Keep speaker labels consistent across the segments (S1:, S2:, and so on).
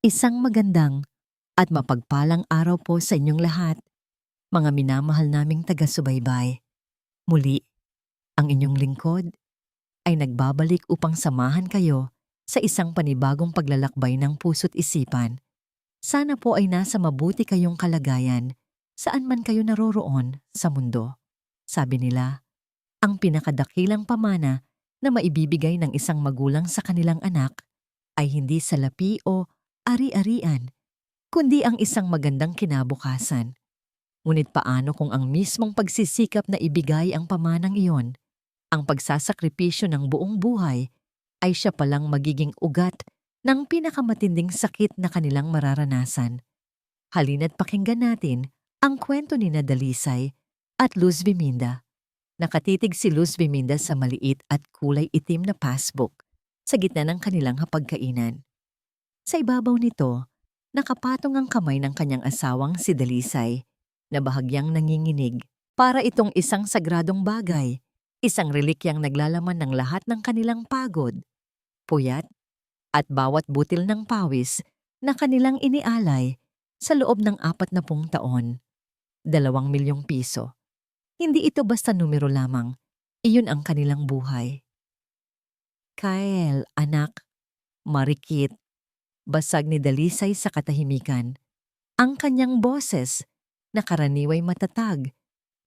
S1: Isang magandang at mapagpalang araw po sa inyong lahat, mga minamahal naming taga-subaybay. Muli, ang inyong lingkod ay nagbabalik upang samahan kayo sa isang panibagong paglalakbay ng puso't isipan. Sana po ay nasa mabuti kayong kalagayan saan man kayo naroroon sa mundo. Sabi nila, ang pinakadakilang pamana na maibibigay ng isang magulang sa kanilang anak ay hindi salapi o ari-arian, kundi ang isang magandang kinabukasan. Ngunit paano kung ang mismong pagsisikap na ibigay ang pamanang iyon, ang pagsasakripisyo ng buong buhay, ay siya palang magiging ugat ng pinakamatinding sakit na kanilang mararanasan? Halina't pakinggan natin ang kwento ni na Dalisay at Luz Biminda. Nakatitig si Luz Biminda sa maliit at kulay itim na passbook sa gitna ng kanilang hapagkainan. Sa ibabaw nito, nakapatong ang kamay ng kanyang asawang si Dalisay na bahagyang nanginginig para itong isang sagradong bagay, isang relikyang naglalaman ng lahat ng kanilang pagod, puyat, at bawat butil ng pawis na kanilang inialay sa loob ng 40 taon. 2 milyong piso. Hindi ito basta numero lamang, iyon ang kanilang buhay. Kyle, anak, marikit, basag ni Dalisay sa katahimikan. Ang kanyang boses, na karaniway matatag,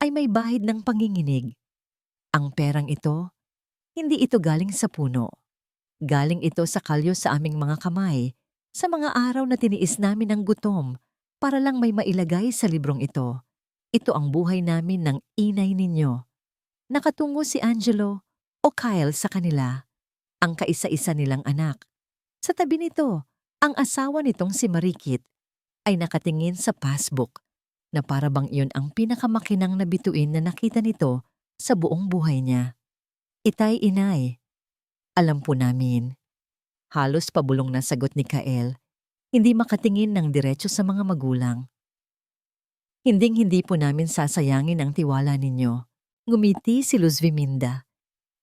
S1: ay may bahid ng panginginig. Ang perang ito, hindi ito galing sa puno. Galing ito sa kalyo sa aming mga kamay, sa mga araw na tiniis namin ang gutom, para lang may mailagay sa librong ito. Ito ang buhay namin ng inay ninyo. Nakatungo si Angelo o Kyle sa kanila, ang kaisa-isa nilang anak. Sa tabi nito, ang asawa nitong si Marikit ay nakatingin sa passbook na para bang iyon ang pinakamakinang na bituin na nakita nito sa buong buhay niya. Itay, inay, alam po namin. Halos pabulong na sagot ni Kael, hindi makatingin ng diretso sa mga magulang. Hinding-hindi po namin sasayangin ang tiwala ninyo. Ngumiti si Luz Biminda,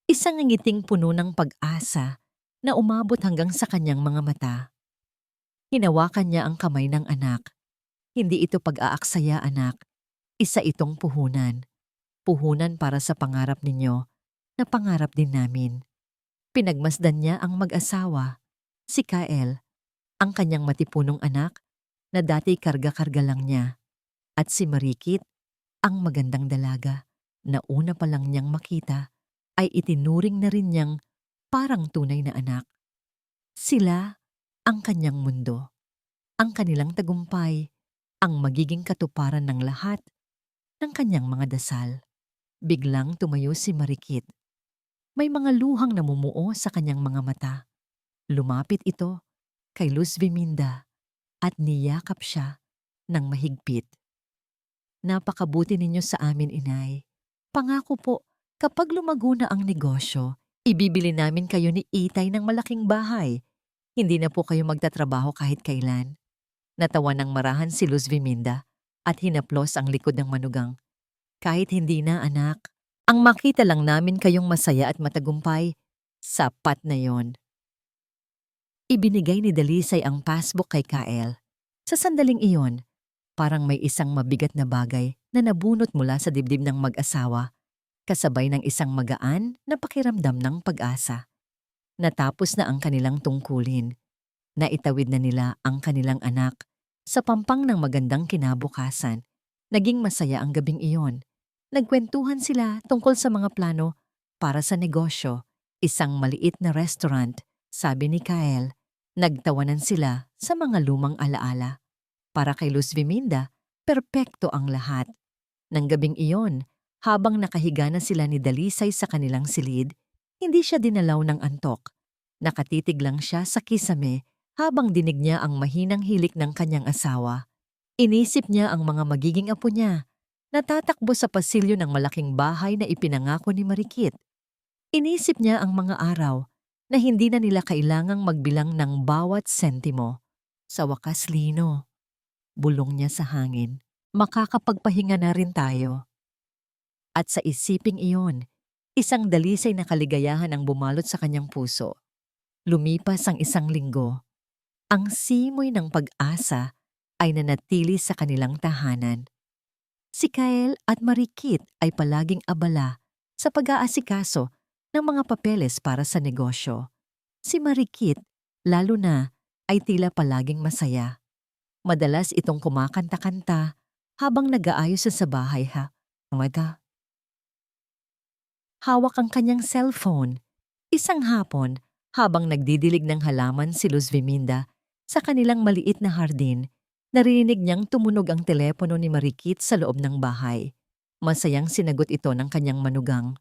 S1: isang ngiting puno ng pag-asa na umabot hanggang sa kanyang mga mata. Hinawakan niya ang kamay ng anak. Hindi ito pag-aaksaya, anak. Isa itong puhunan. Puhunan para sa pangarap ninyo na pangarap din namin. Pinagmasdan niya ang mag-asawa, si Kael, ang kanyang matipunong anak na dati karga-karga lang niya, at si Marikit, ang magandang dalaga na una pa lang niyang makita ay itinuring na rin niyang parang tunay na anak. Sila ang kanyang mundo, ang kanilang tagumpay, ang magiging katuparan ng lahat ng kanyang mga dasal. Biglang tumayo si Marikit. May mga luhang namumuo sa kanyang mga mata. Lumapit ito kay Luz Biminda at niyakap siya ng mahigpit. Napakabuti ninyo sa amin, inay. Pangako po, kapag lumago na ang negosyo, ibibili namin kayo ni Itay ng malaking bahay. Hindi na po kayo magtatrabaho kahit kailan. Natawa ng marahan si Luz Biminda at hinaplos ang likod ng manugang. Kahit hindi na, anak, ang makita lang namin kayong masaya at matagumpay, sapat na yon. Ibinigay ni Dalisay ang passbook kay Kael. Sa sandaling iyon, parang may isang mabigat na bagay na nabunot mula sa dibdib ng mag-asawa, kasabay ng isang magaan na pakiramdam ng pag-asa. Natapos na ang kanilang tungkulin. Naitawid na nila ang kanilang anak sa pampang ng magandang kinabukasan. Naging masaya ang gabing iyon. Nagkwentuhan sila tungkol sa mga plano para sa negosyo, isang maliit na restaurant, sabi ni Kael. Nagtawanan sila sa mga lumang alaala. Para kay Luz Biminda, perpekto ang lahat. Nang gabing iyon, habang nakahiga na sila ni Dalisay sa kanilang silid, hindi siya dinalaw ng antok. Nakatitig lang siya sa kisame habang dinig niya ang mahinang hilik ng kanyang asawa. Inisip niya ang mga magiging apo niya, natatakbo sa pasilyo ng malaking bahay na ipinangako ni Marikit. Inisip niya ang mga araw na hindi na nila kailangang magbilang ng bawat sentimo. Sa wakas, Lino, bulong niya sa hangin, makakapagpahinga na rin tayo. At sa isiping iyon, isang dalisay na kaligayahan ang bumalot sa kanyang puso. Lumipas ang 1 linggo. Ang simoy ng pag-asa ay nanatili sa kanilang tahanan. Si Kyle at Marikit ay palaging abala sa pag-aasikaso ng mga papeles para sa negosyo. Si Marikit, lalo na, ay tila palaging masaya. Madalas itong kumakanta-kanta habang nag-aayos siya sa bahay hawak ang kanyang cellphone. Isang hapon, habang nagdidilig ng halaman si Luz Viminda sa kanilang maliit na hardin, narinig niyang tumunog ang telepono ni Marikit sa loob ng bahay. Masayang sinagot ito ng kanyang manugang.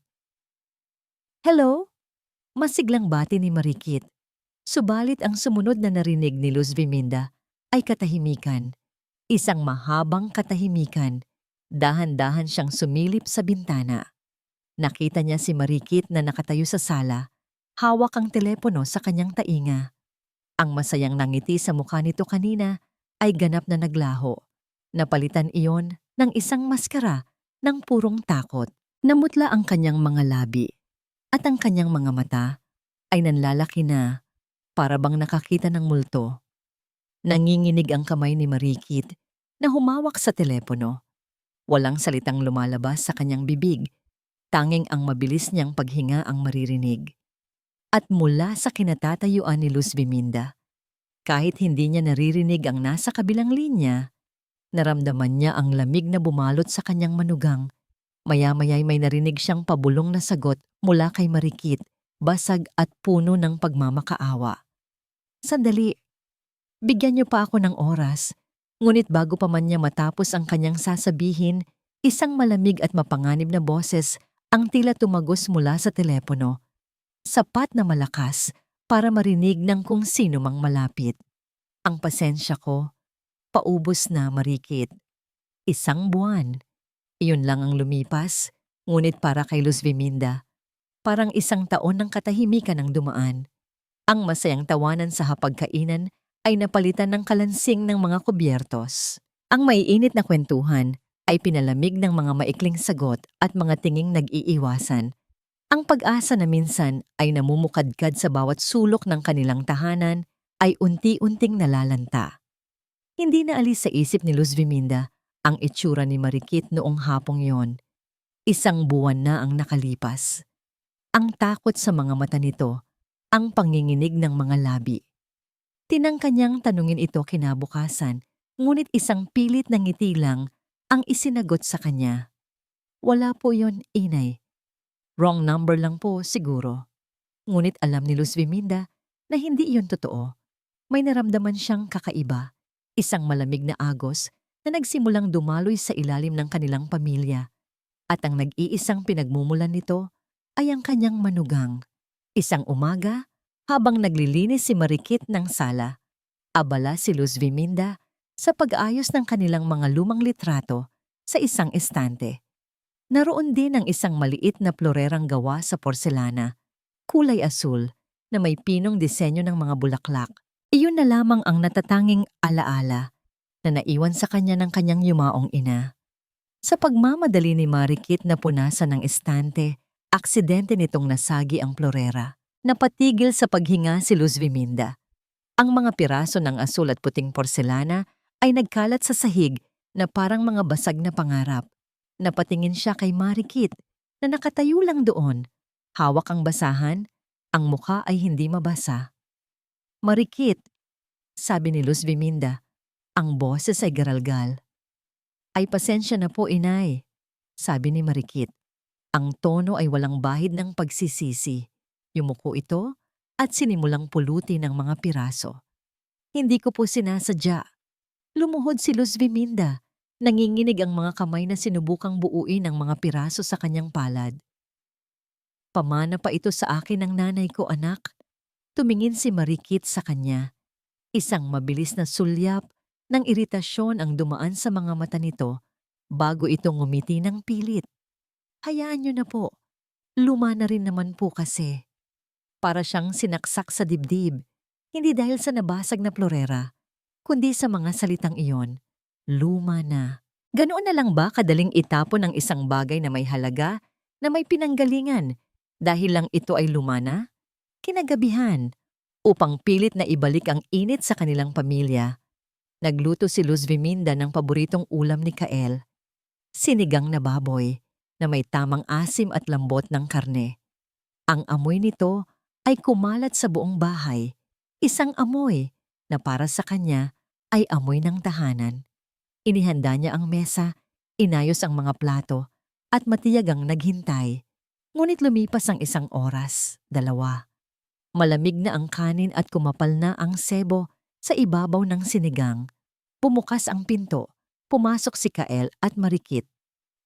S1: "Hello?" Masiglang bati ni Marikit. Subalit ang sumunod na narinig ni Luz Viminda ay katahimikan. Isang mahabang katahimikan. Dahan-dahan siyang sumilip sa bintana. Nakita niya si Marikit na nakatayo sa sala, hawak ang telepono sa kanyang tainga. Ang masayang nangiti sa mukha nito kanina ay ganap na naglaho. Napalitan iyon ng isang maskara ng purong takot. Namutla ang kanyang mga labi at ang kanyang mga mata ay nanlalaki na para bang nakakita ng multo. Nanginginig ang kamay ni Marikit na humawak sa telepono. Walang salitang lumalabas sa kanyang bibig. Tanging ang mabilis niyang paghinga ang maririnig. At mula sa kinatatayuan ni Luz Viminda, kahit hindi niya naririnig ang nasa kabilang linya, naramdaman niya ang lamig na bumalot sa kanyang manugang. Maya-maya'y may narinig siyang pabulong na sagot mula kay Marikit, basag at puno ng pagmamakaawa. "Sandali, bigyan niyo pa ako ng oras." Ngunit bago pa man niya matapos ang kanyang sasabihin, isang malamig at mapanganib na boses ang tila tumagos mula sa telepono. Sapat na malakas para marinig ng kung sino mang malapit. "Ang pasensya ko, paubos na, Marikit. 1 buwan. Iyon lang ang lumipas, ngunit para kay Luz Viminda, parang 1 taon ng katahimikan ang dumaan." Ang masayang tawanan sa hapagkainan ay napalitan ng kalansing ng mga kubyertos. Ang maiinit na kwentuhan ay pinalamig ng mga maikling sagot at mga tinging nag-iiwasan. Ang pag-asa na minsan ay namumukadkad sa bawat sulok ng kanilang tahanan ay unti-unting nalalanta. Hindi na alis sa isip ni Luz Viminda ang itsura ni Marikit noong hapong yon. 1 buwan na ang nakalipas. Ang takot sa mga mata nito, ang panginginig ng mga labi. Tinangka niyang tanungin ito kinabukasan, ngunit isang pilit na ngiti lang ang isinagot sa kanya. "Wala po yon, inay. Wrong number lang po siguro." Ngunit alam ni Luz Viminda na hindi iyon totoo. May naramdaman siyang kakaiba, isang malamig na agos na nagsimulang dumaloy sa ilalim ng kanilang pamilya. At ang nag-iisang pinagmumulan nito ay ang kanyang manugang. Isang umaga, habang naglilinis si Marikit ng sala, abala si Luz Viminda sa pag-ayos ng kanilang mga lumang litrato sa isang estante. Naroon din ang isang maliit na florerang gawa sa porselana, kulay asul, na may pinong disenyo ng mga bulaklak. Iyon na lamang ang natatanging alaala na naiwan sa kanya ng kanyang yumaong ina. Sa pagmamadali ni Marikit na punasan ng estante, aksidente nitong nasagi ang florera. Napatigil sa paghinga si Luz Viminda. Ang mga piraso ng asul at puting porselana ay nagkalat sa sahig na parang mga basag na pangarap. Napatingin siya kay Marikit na nakatayo lang doon. Hawak ang basahan, ang mukha ay hindi mabasa. "Marikit," sabi ni Luz Viminda. Ang boses ay garalgal. "Ay pasensya na po, inay," sabi ni Marikit. Ang tono ay walang bahid ng pagsisisi. Yumuko ito at sinimulang pulutin ang mga piraso. "Hindi ko po sinasadya." Lumuhod si Luz Viminda. Nanginginig ang mga kamay na sinubukang buuin ang mga piraso sa kanyang palad. "Pamana pa ito sa akin ng nanay ko, anak." Tumingin si Marikit sa kanya. Isang mabilis na sulyap ng iritasyon ang dumaan sa mga mata nito bago ito ngumiti ng pilit. "Hayaan niyo na po. Luma na rin naman po kasi." Para siyang sinaksak sa dibdib, hindi dahil sa nabasag na florera, kundi sa mga salitang iyon. Luma na. Ganoon na lang ba kadaling itapon ang isang bagay na may halaga, na may pinanggalingan, dahil lang ito ay luma na? Kinagabihan, Upang pilit na ibalik ang init sa kanilang pamilya, nagluto si Luz Viminda ng paboritong ulam ni Kael, sinigang na baboy na may tamang asim at lambot ng karne. Ang amoy nito ay kumalat sa buong bahay, isang amoy na para sa kanya ay amoy ng tahanan. Inihanda niya ang mesa, inayos ang mga plato, at matiyagang naghintay. Ngunit lumipas ang 1 oras, 2. Malamig na ang kanin at kumapal na ang sebo sa ibabaw ng sinigang. Bumukas ang pinto, pumasok si Kael at Marikit.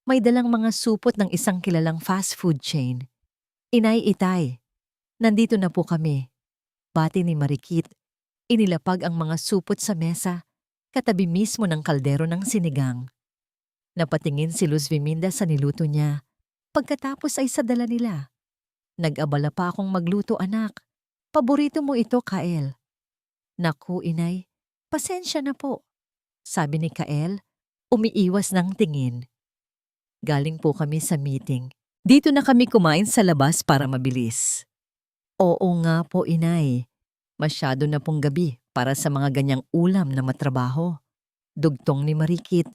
S1: May dalang mga supot ng isang kilalang fast food chain. Inay Itay, nandito na po kami. Bati ni Marikit. Inilapag ang mga supot sa mesa, katabi mismo ng kaldero ng sinigang. Napatingin si Luz Viminda sa niluto niya. Pagkatapos ay sa dala nila. Nag-abala pa akong magluto, anak. Paborito mo ito, Kael. Naku, inay, pasensya na po. Sabi ni Kael, umiiwas ng tingin. Galing po kami sa meeting. Dito na kami kumain sa labas para mabilis. Oo nga po, inay. Masyado na pong gabi para sa mga ganyang ulam na matrabaho. Dugtong ni Marikit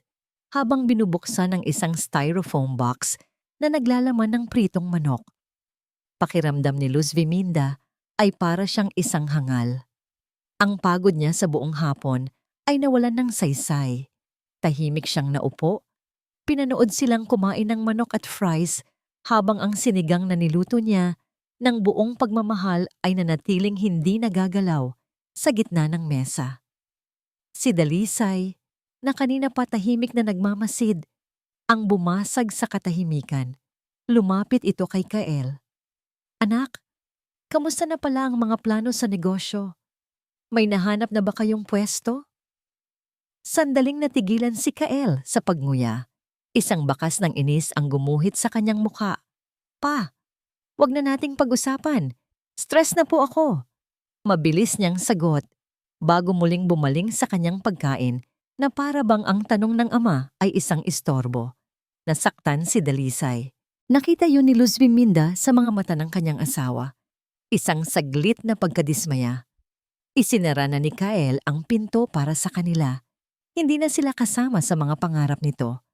S1: habang binubuksan ang isang styrofoam box na naglalaman ng pritong manok. Pakiramdam ni Luz Viminda ay para siyang isang hangal. Ang pagod niya sa buong hapon ay nawalan ng saysay. Tahimik siyang naupo. Pinanood silang kumain ng manok at fries habang ang sinigang na niluto niya ng buong pagmamahal ay nanatiling hindi nagagalaw sa gitna ng mesa. Si Dalisay, na kanina pa tahimik na nagmamasid, ang bumasag sa katahimikan. Lumapit ito kay Kael. Anak, kamusta na pala ang mga plano sa negosyo? May nahanap na ba kayong pwesto? Sandaling natigilan si Kael sa pagnguya. Isang bakas ng inis ang gumuhit sa kanyang mukha. Pa, wag na nating pag-usapan. Stress na po ako. Mabilis niyang sagot bago muling bumaling sa kanyang pagkain na para bang ang tanong ng ama ay isang istorbo. Nasaktan si Dalisay. Nakita yun ni Luz Viminda sa mga mata ng kanyang asawa. Isang saglit na pagkadismaya. Isinara na ni Kael ang pinto para sa kanila. Hindi na sila kasama sa mga pangarap nito.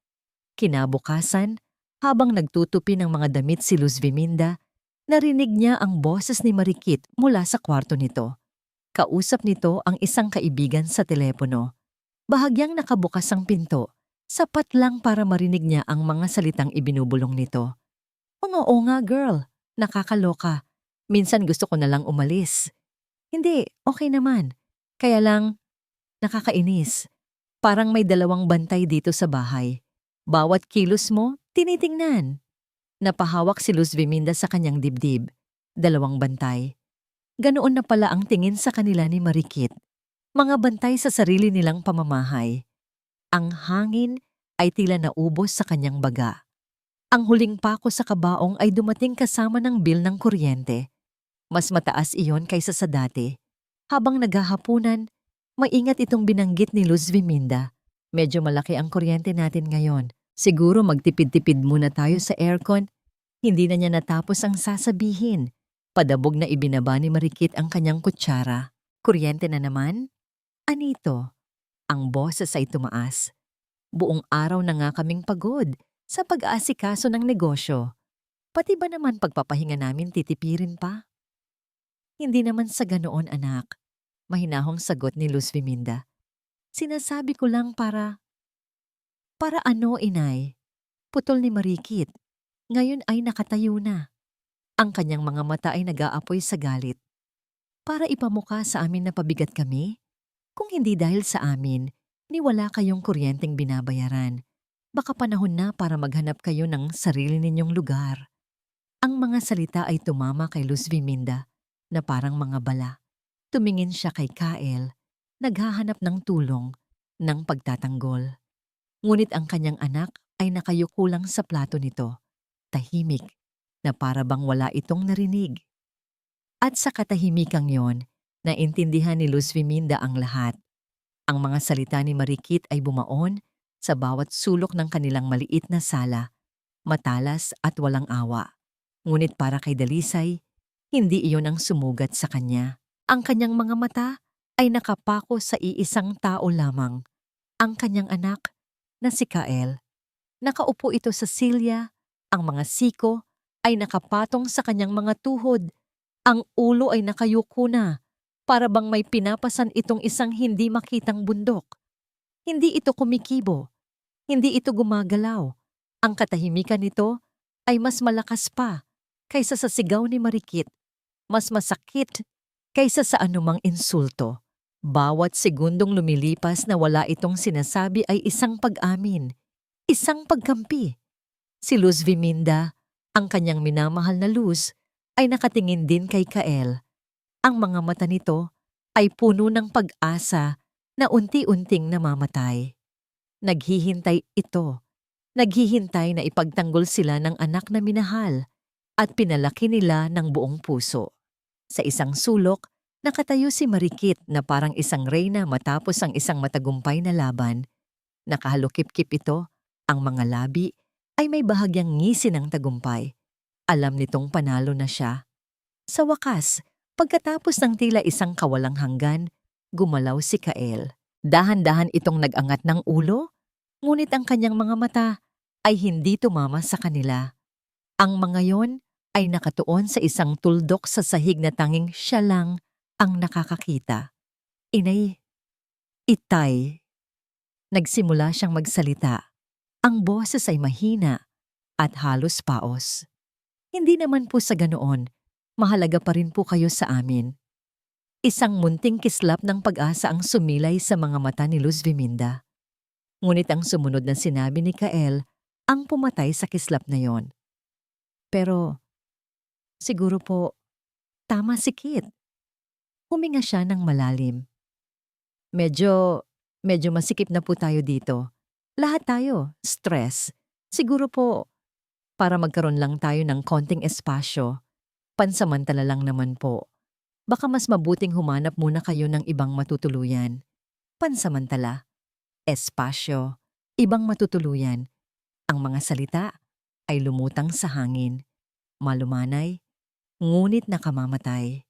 S1: Kinabukasan, habang nagtutupi ng mga damit si Luz Viminda, narinig niya ang boses ni Marikit mula sa kwarto nito. Kausap nito ang isang kaibigan sa telepono. Bahagyang nakabukas ang pinto, sapat lang para marinig niya ang mga salitang ibinubulong nito. Oo nga girl, nakakaloka. Minsan gusto ko na lang umalis. Hindi, okay naman. Kaya lang, nakakainis. Parang may 2 bantay dito sa bahay. Bawat kilos mo, tinitingnan. Napahawak si Luz Viminda sa kanyang dibdib. 2 bantay. Ganoon na pala ang tingin sa kanila ni Marikit. Mga bantay sa sarili nilang pamamahay. Ang hangin ay tila naubos sa kanyang baga. Ang huling pako sa kabaong ay dumating kasama ng bill ng kuryente. Mas mataas iyon kaysa sa dati. Habang naghahapunan, maingat itong binanggit ni Luz Viminda. Medyo malaki ang kuryente natin ngayon. Siguro magtipid-tipid muna tayo sa aircon. Hindi na niya natapos ang sasabihin. Padabog na ibinaba ni Marikit ang kanyang kutsara. Kuryente na naman? Anito? Ang boses ay tumaas. Buong araw na nga kaming pagod sa pag-aasikaso ng negosyo. Pati ba naman pagpapahinga namin titipirin pa? Hindi naman sa ganoon, anak. Mahinahong sagot ni Luz Viminda. Sinasabi ko lang para ano, inay? Putol ni Marikit. Ngayon ay nakatayo na. Ang kanyang mga mata ay nag-aapoy sa galit. Para ipamukha sa amin na pabigat kami? Kung hindi dahil sa amin, ni wala kayong kuryenteng binabayaran. Baka panahon na para maghanap kayo ng sarili ninyong lugar. Ang mga salita ay tumama kay Luz Viminda na parang mga bala. Tumingin siya kay Kael, naghahanap ng tulong, ng pagtatanggol. Ngunit ang kanyang anak ay nakayuko lang sa plato nito, tahimik, na para bang wala itong narinig. At sa katahimikang yon, naintindihan ni Luz Viminda ang lahat. Ang mga salita ni Marikit ay bumaon sa bawat sulok ng kanilang maliit na sala, matalas at walang awa. Ngunit para kay Dalisay, hindi iyon ang sumugat sa kanya. Ang kanyang mga mata ay nakapako sa iisang tao lamang, ang kanyang anak na si Kael. Nakaupo ito sa silya, ang mga siko ay nakapatong sa kanyang mga tuhod, ang ulo ay nakayuko na, para bang may pinapasan itong isang hindi makitang bundok. Hindi ito kumikibo, hindi ito gumagalaw. Ang katahimikan nito ay mas malakas pa kaysa sa sigaw ni Marikit, mas masakit kaysa sa anumang insulto. Bawat segundong lumilipas na wala itong sinasabi ay isang pag-amin, isang pagkampi. Si Luz Viminda, ang kanyang minamahal na Luz, ay nakatingin din kay Kael. Ang mga mata nito ay puno ng pag-asa na unti-unting namamatay. Naghihintay ito. Naghihintay na ipagtanggol sila ng anak na minahal at pinalaki nila ng buong puso. Sa isang sulok, nakatayo si Marikit na parang isang reyna matapos ang isang matagumpay na laban. Nakahalukip-kip ito, ang mga labi ay may bahagyang ngisi ng tagumpay. Alam nitong panalo na siya. Sa wakas, pagkatapos ng tila isang kawalang hanggan, gumalaw si Kael. Dahan-dahan itong nag-angat ng ulo, ngunit ang kanyang mga mata ay hindi tumama sa kanila. Ang mga yon ay nakatuon sa isang tuldok sa sahig na tanging siya lang ang nakakakita. Inay, itay. Nagsimula siyang magsalita. Ang boses ay mahina at halos paos. Hindi naman po sa ganoon, mahalaga pa rin po kayo sa amin. Isang munting kislap ng pag-asa ang sumilay sa mga mata ni Luz Viminda. Ngunit ang sumunod na sinabi ni Kael ang pumatay sa kislap na yon. Pero, siguro po, tama si Kit. Huminga siya ng malalim. Medyo masikip na po tayo dito. Lahat tayo, stress. Siguro po, para magkaroon lang tayo ng konting espasyo. Pansamantala lang naman po. Baka mas mabuting humanap muna kayo ng ibang matutuluyan. Pansamantala, espasyo, ibang matutuluyan. Ang mga salita ay lumutang sa hangin, malumanay, ngunit nakamamatay.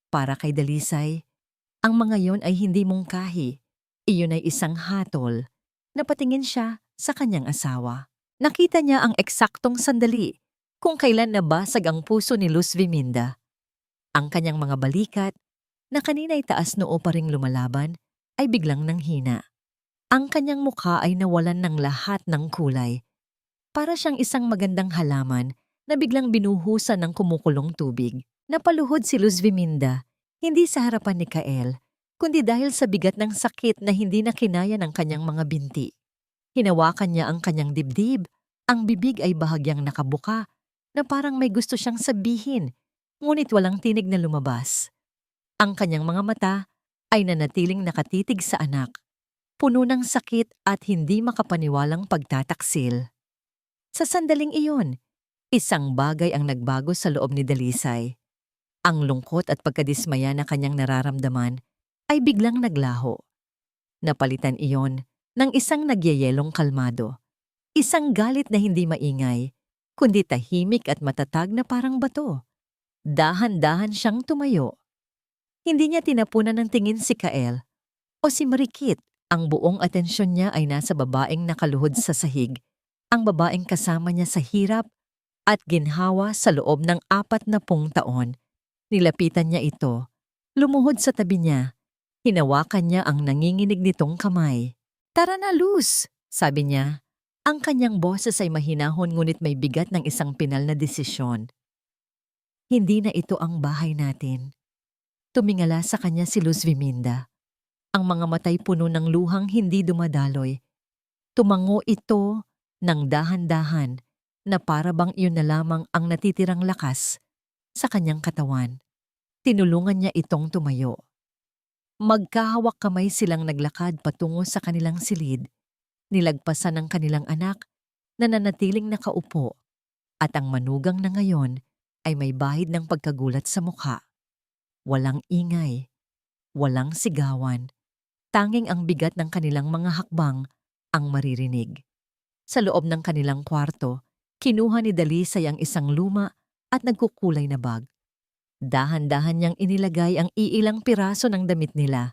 S1: Para kay Dalisay, ang mga yon ay hindi mungkahi. Iyon ay isang hatol. Napatingin siya sa kanyang asawa. Nakita niya ang eksaktong sandali kung kailan nabasag ang puso ni Luz Viminda. Ang kanyang mga balikat, na kanina'y taas noo pa ring lumalaban, ay biglang nanghina. Ang kanyang mukha ay nawalan ng lahat ng kulay. Para siyang isang magandang halaman na biglang binuhusan ng kumukulong tubig. Napaluhod si Luz Viminda, hindi sa harapan ni Kael, kundi dahil sa bigat ng sakit na hindi na kinaya ng kanyang mga binti. Hinawakan niya ang kanyang dibdib, ang bibig ay bahagyang nakabuka, na parang may gusto siyang sabihin, ngunit walang tinig na lumabas. Ang kanyang mga mata ay nanatiling nakatitig sa anak, puno ng sakit at hindi makapaniwalang pagtataksil. Sa sandaling iyon, isang bagay ang nagbago sa loob ni Dalisay. Ang lungkot at pagkadismaya na kanyang nararamdaman ay biglang naglaho. Napalitan iyon ng isang nagyayelong kalmado. Isang galit na hindi maingay, kundi tahimik at matatag na parang bato. Dahan-dahan siyang tumayo. Hindi niya tinapunan ng tingin si Kael o si Marikit. Ang buong atensyon niya ay nasa babaeng nakaluhod sa sahig, ang babaeng kasama niya sa hirap at ginhawa sa loob ng 40 taon. Nilapitan niya ito, lumuhod sa tabi niya, hinawakan niya ang nanginginig nitong kamay. "Tara na, Luz," sabi niya. Ang kanyang boses ay mahinahon ngunit may bigat ng isang pinal na desisyon. Hindi na ito ang bahay natin. Tumingala sa kanya si Luz Viminda. Ang mga matay puno ng luhang hindi dumadaloy. Tumango ito ng dahan-dahan na para bang iyon na lamang ang natitirang lakas sa kanyang katawan. Tinulungan niya itong tumayo. Magkahawak kamay silang naglakad patungo sa kanilang silid. Nilagpasan ng kanilang anak na nanatiling nakaupo at ang manugang na ngayon ay may bahid ng pagkagulat sa mukha. Walang ingay, walang sigawan. Tanging ang bigat ng kanilang mga hakbang ang maririnig. Sa loob ng kanilang kwarto, kinuha ni Dalisay ang isang luma at nagkukulay na bag. Dahan-dahan niyang inilagay ang iilang piraso ng damit nila.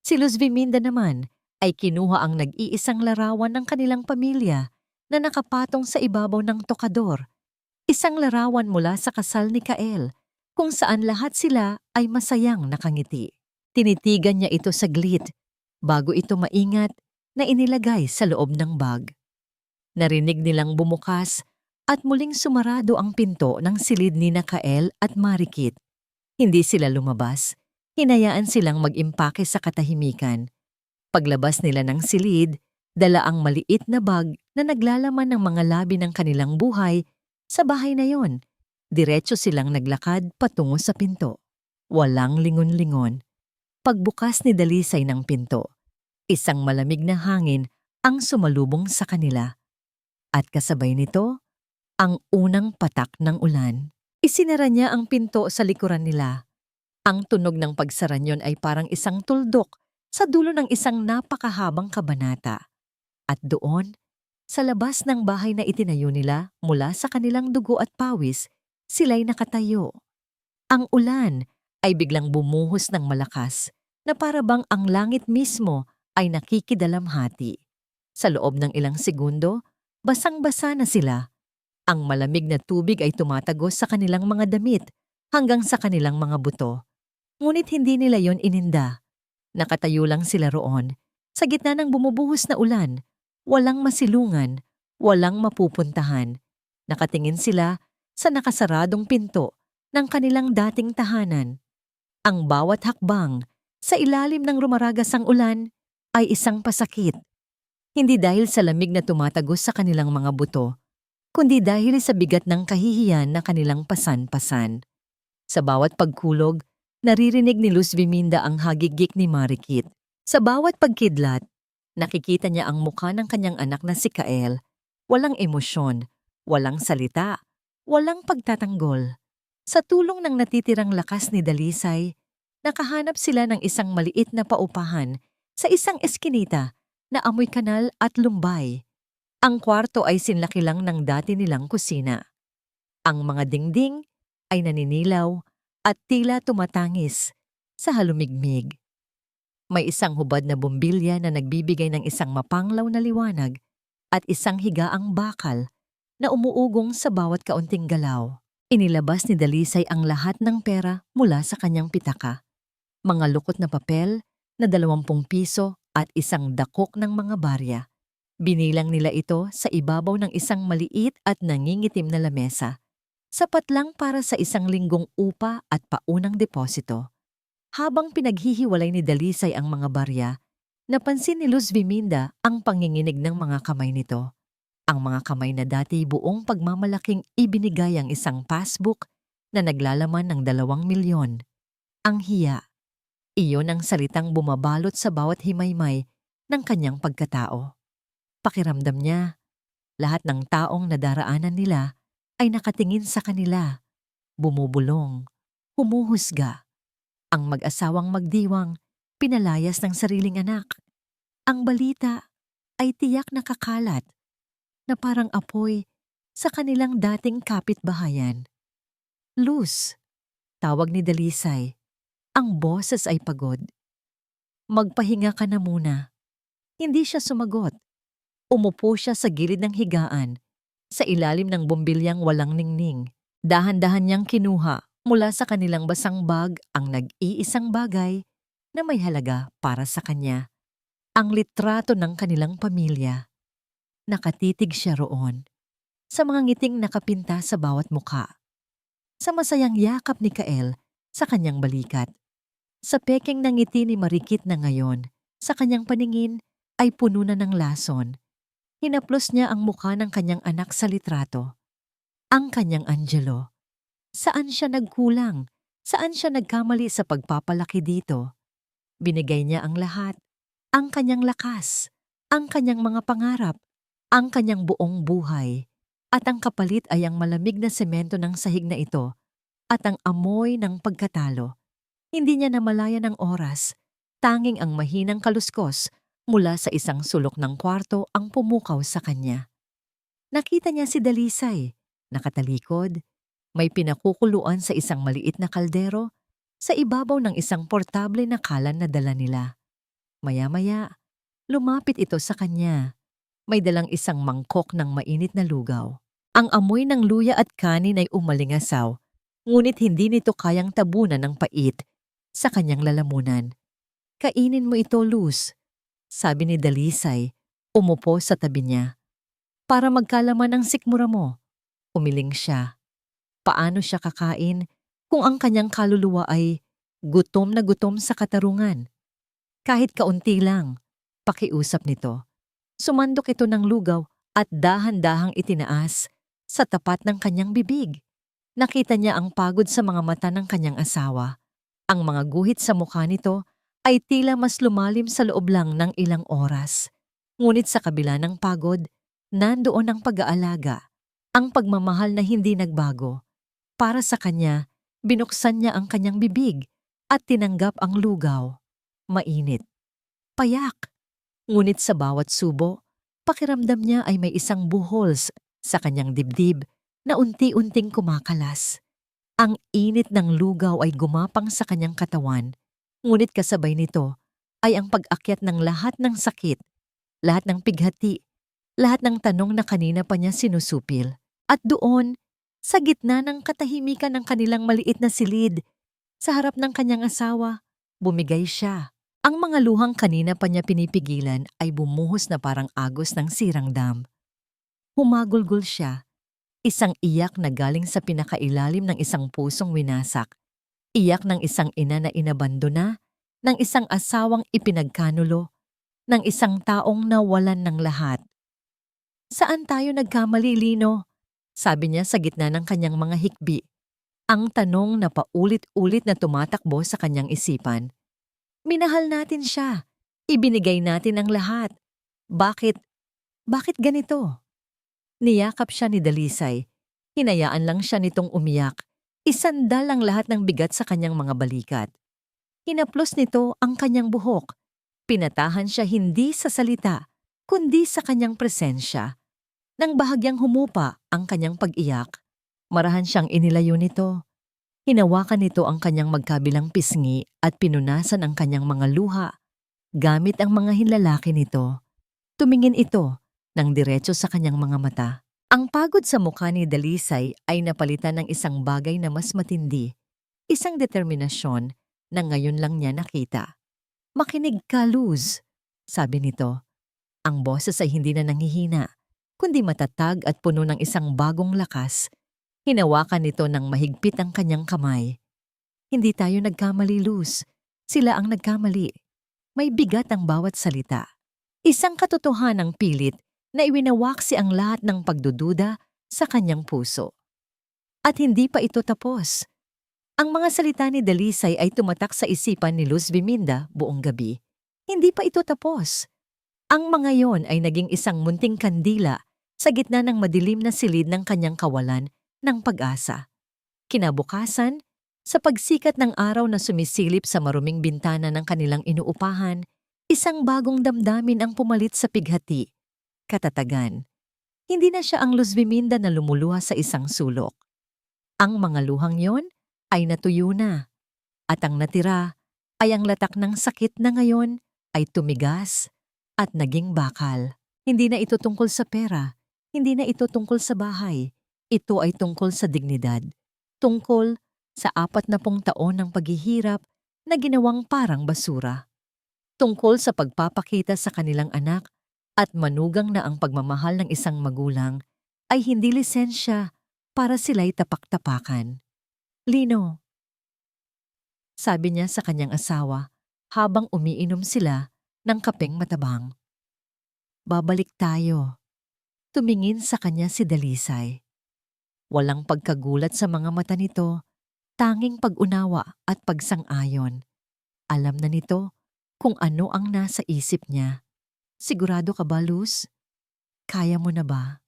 S1: Si Luz Viminda naman ay kinuha ang nag-iisang larawan ng kanilang pamilya na nakapatong sa ibabaw ng tokador. Isang larawan mula sa kasal ni Kael, kung saan lahat sila ay masayang nakangiti. Tinitigan niya ito saglit bago ito maingat na inilagay sa loob ng bag. Narinig nilang bumukas at muling sumarado ang pinto ng silid ni Kael at Marikit. Hindi sila lumabas. Hinayaan silang mag-impake sa katahimikan. Paglabas nila ng silid, dala ang maliit na bag na naglalaman ng mga labi ng kanilang buhay sa bahay na yon. Diretso silang naglakad patungo sa pinto. Walang lingon-lingon. Pagbukas ni Dalisay ng pinto, isang malamig na hangin ang sumalubong sa kanila. At kasabay nito, ang unang patak ng ulan. Isinara niya ang pinto sa likuran nila. Ang tunog ng pagsara niyon ay parang isang tuldok sa dulo ng isang napakahabang kabanata. At doon, sa labas ng bahay na itinayo nila mula sa kanilang dugo at pawis, sila'y nakatayo. Ang ulan ay biglang bumuhos ng malakas na parabang ang langit mismo ay nakikidalamhati. Sa loob ng ilang segundo, basang-basa na sila. Ang malamig na tubig ay tumatagos sa kanilang mga damit hanggang sa kanilang mga buto. Ngunit hindi nila yon ininda. Nakatayo lang sila roon, sa gitna ng bumubuhos na ulan. Walang masilungan, walang mapupuntahan. Nakatingin sila sa nakasaradong pinto ng kanilang dating tahanan. Ang bawat hakbang sa ilalim ng rumaragasang ulan ay isang pasakit. Hindi dahil sa lamig na tumatagos sa kanilang mga buto, kundi dahil sa bigat ng kahihiyan na kanilang pasan-pasan. Sa bawat pagkulog, naririnig ni Luz Viminda ang hagigik ni Marikit. Sa bawat pagkidlat, nakikita niya ang mukha ng kanyang anak na si Kael. Walang emosyon, walang salita, walang pagtatanggol. Sa tulong ng natitirang lakas ni Dalisay, nakahanap sila ng isang maliit na paupahan sa isang eskinita na amoy kanal at lumbay. Ang kwarto ay sinlaki lang ng dati nilang kusina. Ang mga dingding ay naninilaw at tila tumatangis sa halumigmig. May isang hubad na bumbilya na nagbibigay ng isang mapanglaw na liwanag at isang higaang bakal na umuugong sa bawat kaunting galaw. Inilabas ni Dalisay ang lahat ng pera mula sa kanyang pitaka. Mga lukot na papel na 20 piso at isang dakok ng mga barya. Binilang nila ito sa ibabaw ng isang maliit at nangingitim na lamesa. Sapat lang para sa isang linggong upa at paunang deposito. Habang pinaghihiwalay ni Dalisay ang mga barya, napansin ni Luz Viminda ang panginginig ng mga kamay nito. Ang mga kamay na dati buong pagmamalaking ibinigay ang isang passbook na naglalaman ng 2 milyon. Ang hiya. Iyon ang salitang bumabalot sa bawat himaymay ng kanyang pagkatao. Pakiramdam niya, lahat ng taong nadaraanan nila ay nakatingin sa kanila, bumubulong, humuhusga. Ang mag-asawang magdiwang, pinalayas ng sariling anak. Ang balita ay tiyak nakakalat na parang apoy sa kanilang dating kapitbahayan. Luz, tawag ni Dalisay. Ang boses ay pagod. Magpahinga ka na muna. Hindi siya sumagot. Umupo siya sa gilid ng higaan, sa ilalim ng bumbilyang walang ningning. Dahan-dahan niyang kinuha mula sa kanilang basang bag ang nag-iisang bagay na may halaga para sa kanya. Ang litrato ng kanilang pamilya. Nakatitig siya roon, sa mga ngiting nakapinta sa bawat mukha. Sa masayang yakap ni Kael sa kanyang balikat. Sa pekeng ng ngiti ni Marikit na ngayon, sa kanyang paningin ay puno na ng lason. Hinaplos niya ang mukha ng kanyang anak sa litrato. Ang kanyang Angelo. Saan siya nagkulang? Saan siya nagkamali sa pagpapalaki dito? Binigay niya ang lahat. Ang kanyang lakas. Ang kanyang mga pangarap. Ang kanyang buong buhay. At ang kapalit ay ang malamig na semento ng sahig na ito. At ang amoy ng pagkatalo. Hindi niya namalaya ng oras. Tanging ang mahinang kaluskos mula sa isang sulok ng kwarto ang pumukaw sa kanya. Nakita niya si Dalisay, nakatalikod, May pinakukuluan sa isang maliit na kaldero sa ibabaw ng isang portable na kalan na dala nila. Maya-maya, lumapit ito sa kanya. May dalang isang mangkok ng mainit na lugaw. Ang amoy ng luya at kanin ay umalingasaw, ngunit hindi nito kayang tabunan ng pait sa kanyang lalamunan. "Kainin mo ito, Luz," sabi ni Dalisay, umupo sa tabi niya. "Para magkalaman ang sikmura mo." Umiling siya. Paano siya kakain kung ang kanyang kaluluwa ay gutom na gutom sa katarungan? Kahit kaunti lang, pakiusap nito. Sumandok ito ng lugaw at dahan-dahang itinaas sa tapat ng kanyang bibig. Nakita niya ang pagod sa mga mata ng kanyang asawa. Ang mga guhit sa mukha nito ay tila mas lumalim sa loob lang ng ilang oras. Ngunit sa kabila ng pagod, nandoon ang pag-aalaga, ang pagmamahal na hindi nagbago. Para sa kanya, binuksan niya ang kanyang bibig at tinanggap ang lugaw. Mainit. Payak. Ngunit sa bawat subo, pakiramdam niya ay may isang buhols sa kanyang dibdib na unti-unting kumakalas. Ang init ng lugaw ay gumapang sa kanyang katawan, ngunit kasabay nito ay ang pag-akyat ng lahat ng sakit, lahat ng pighati, lahat ng tanong na kanina pa niya sinusupil. At doon, sa gitna ng katahimikan ng kanilang maliit na silid, sa harap ng kanyang asawa, bumigay siya. Ang mga luhang kanina pa niya pinipigilan ay bumuhos na parang agos ng sirang dam. Humagulgol siya, isang iyak na galing sa pinakailalim ng isang pusong winasak. Iyak ng isang ina na inabandona, ng isang asawang ipinagkanulo, ng isang taong nawalan ng lahat. "Saan tayo nagkamali, Lino?" sabi niya sa gitna ng kanyang mga hikbi. Ang tanong na paulit-ulit na tumatakbo sa kanyang isipan. Minahal natin siya. Ibinigay natin ang lahat. Bakit ganito? Niyakap siya ni Dalisay. Hinayaan lang siya nitong umiyak. Isandal ang lahat ng bigat sa kanyang mga balikat. Hinaplos nito ang kanyang buhok. Pinatahan siya hindi sa salita, kundi sa kanyang presensya. Nang bahagyang humupa ang kanyang pag-iyak, marahan siyang inilayo nito. Hinawakan nito ang kanyang magkabilang pisngi at pinunasan ang kanyang mga luha. Gamit ang mga hinlalaki nito, tumingin ito ng diretso sa kanyang mga mata. Ang pagod sa mukha ni Dalisay ay napalitan ng isang bagay na mas matindi, isang determinasyon na ngayon lang niya nakita. "Makinig ka, Luz," sabi nito. Ang boses ay hindi na nanghihina, kundi matatag at puno ng isang bagong lakas. Hinawakan nito ng mahigpit ang kanyang kamay. "Hindi tayo nagkamali, Luz. Sila ang nagkamali." May bigat ang bawat salita. Isang katotohanang pilit na iwinawaksi ang lahat ng pagdududa sa kanyang puso. At hindi pa ito tapos. Ang mga salita ni Dalisay ay tumatak sa isipan ni Luz Biminda buong gabi. Hindi pa ito tapos. Ang mga yon ay naging isang munting kandila sa gitna ng madilim na silid ng kanyang kawalan ng pag-asa. Kinabukasan, sa pagsikat ng araw na sumisilip sa maruming bintana ng kanilang inuupahan, isang bagong damdamin ang pumalit sa pighati. Katatagan. Hindi na siya ang Luz Biminda na lumuluha sa isang sulok. Ang mga luhang yon ay natuyo na, at ang natira ay ang latak ng sakit na ngayon ay tumigas at naging bakal. Hindi na ito tungkol sa pera, hindi na ito tungkol sa bahay. Ito ay tungkol sa dignidad, tungkol sa 40 taon ng paghihirap na ginawang parang basura. Tungkol sa pagpapakita sa kanilang anak at manugang na ang pagmamahal ng isang magulang ay hindi lisensya para sila'y tapak-tapakan. "Lino," sabi niya sa kanyang asawa habang umiinom sila ng kapeng matabang. "Babalik tayo." Tumingin sa kanya si Dalisay. Walang pagkagulat sa mga mata nito, tanging pag-unawa at pagsang-ayon. Alam na nito kung ano ang nasa isip niya. "Sigurado ka ba, Luz? Kaya mo na ba?"